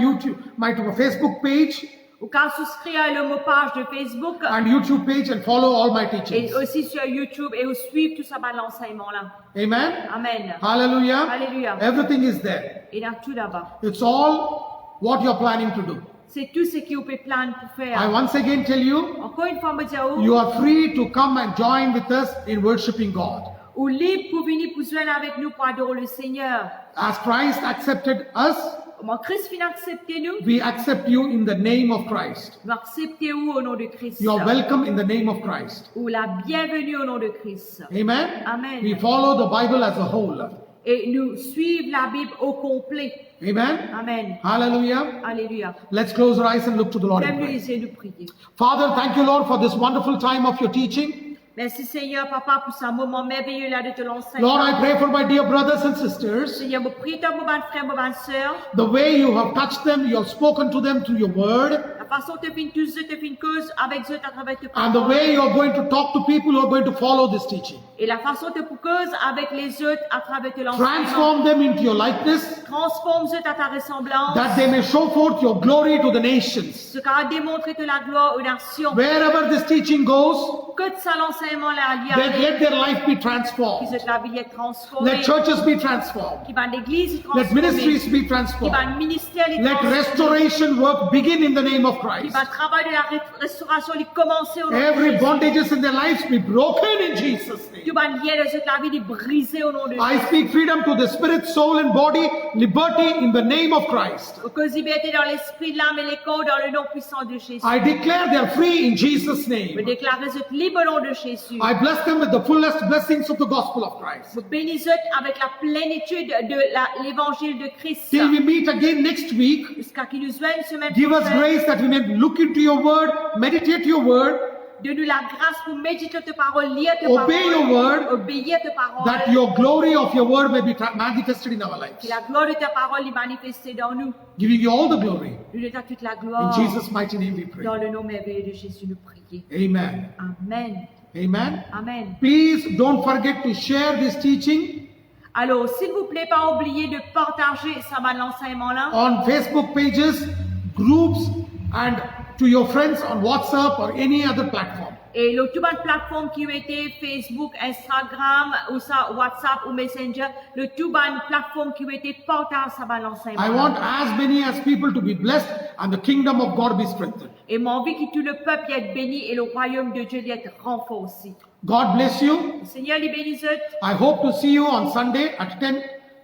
Facebook page vous pouvez souscrire à ma page de Facebook and YouTube page and follow all my et teachings. aussi sur YouTube et vous suivre tout ça dans l'enseignement là. Amen. Amen. Hallelujah. Hallelujah. Everything is there. Et là, tout là-bas. It's all what you're planning to do. C'est tout ce que vous pouvez planer pour I faire. once again tell you, Encore une fois, me dire, you are free to come and join with us in worshiping God. ou libre pour venir pour joindre avec nous pour adorer le Seigneur. As Christ accepted us, Comment Christ vient accepter nous? we accept you in the name of Christ. Nous acceptons au nom de Christ. You are welcome in the name of Christ. Ou la bienvenue au nom de Christ. Amen. Amen. We follow the Bible as a whole. Et nous suivons la Bible au complet. Amen. Amen. Hallelujah. Alléluia. Let's close our eyes and look to the Lord in Même nous prayer. lisons, nous prier. Father, thank you, Lord, for this wonderful time of your teaching. Merci Seigneur, Papa, pour ce moment merveilleux là de te Lord, l'enseignement. I pray for my dear brothers and sisters. Seigneur, je prie pour mon frère, mon sœur. The way you have touched them, you have spoken to them through your word. La façon de faire tous te faire une cause avec eux à travers tes And the paroles. way you are going to talk to people who are going to follow this teaching. Et la façon de faire cause avec les autres à travers tes l'enseignement. Transform them into your likeness, Transforme-eux à ta ressemblance. that they may show forth your glory to the nations. Ce qui a démontré de la gloire aux nations. Wherever this teaching goes, Que de ça l'enseignement là, il y a let their life be qui transformed. se la vie est transformée. Let churches be transformed. Qui va l'église Let transformer. ministries be Qui va transformed. le ministère les Let transformer. restoration work begin in the name of Qui Christ. va le travail de la restauration lui commencer au nom de Every Jésus. bondages in their lives be broken in Jesus' name. Qui va lier les autres la vie, les briser au nom de I Jésus. speak freedom to the spirit, soul, and body, liberty in the name of Christ. Pour cause liberté dans l'esprit, l'âme et les corps dans le nom puissant de Jésus. I declare they are free in Jesus' Je name. déclare les autres libres au nom de Jésus. I bless them with the fullest blessings of the gospel of Christ. Je bénis eux avec la plénitude de l'évangile de Christ. Till we meet again next week, Jusqu'à qu'il nous soit une semaine give us prochaine. grace that we may look into your word, meditate your word, Donne-nous la grâce pour méditer tes paroles, lire tes Obey paroles, your word, obéir tes paroles. that your glory of your word may be manifested in our lives. Que la gloire de tes paroles est manifestée dans nous. Giving you all the glory. Nous te toute la In gloire. Jesus' mighty name we pray. Dans le nom merveilleux de Jésus, nous prions. Amen. Amen. Amen. Amen. Please don't forget to share this teaching Alors, s'il vous plaît, pas oublier de partager ça va l'enseignement-là on Facebook pages, groups, and to your friends on WhatsApp or any other platform. et le tout bonne plateforme qui ont été Facebook, Instagram, ou ça, WhatsApp ou Messenger, le tout bonne plateforme qui ont été partagé ça va l'enseignement. I want as many as people to be blessed and the kingdom of God be strengthened. Et mon envie que tout le peuple y être béni et le royaume de Dieu y être renforcé. God bless you. Le Seigneur les bénisse I hope to see you on Sunday at 10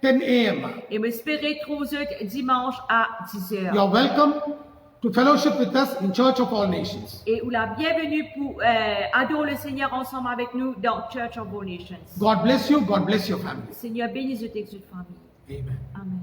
a.m. et m'espérer trouver dimanche à 10h. You're welcome to fellowship with us in Church of All Nations. Et ou la bienvenue pour adorer le Seigneur ensemble avec nous dans Church of All Nations. God bless you. God bless your family. Le Seigneur bénisse tes famille. Amen. Amen.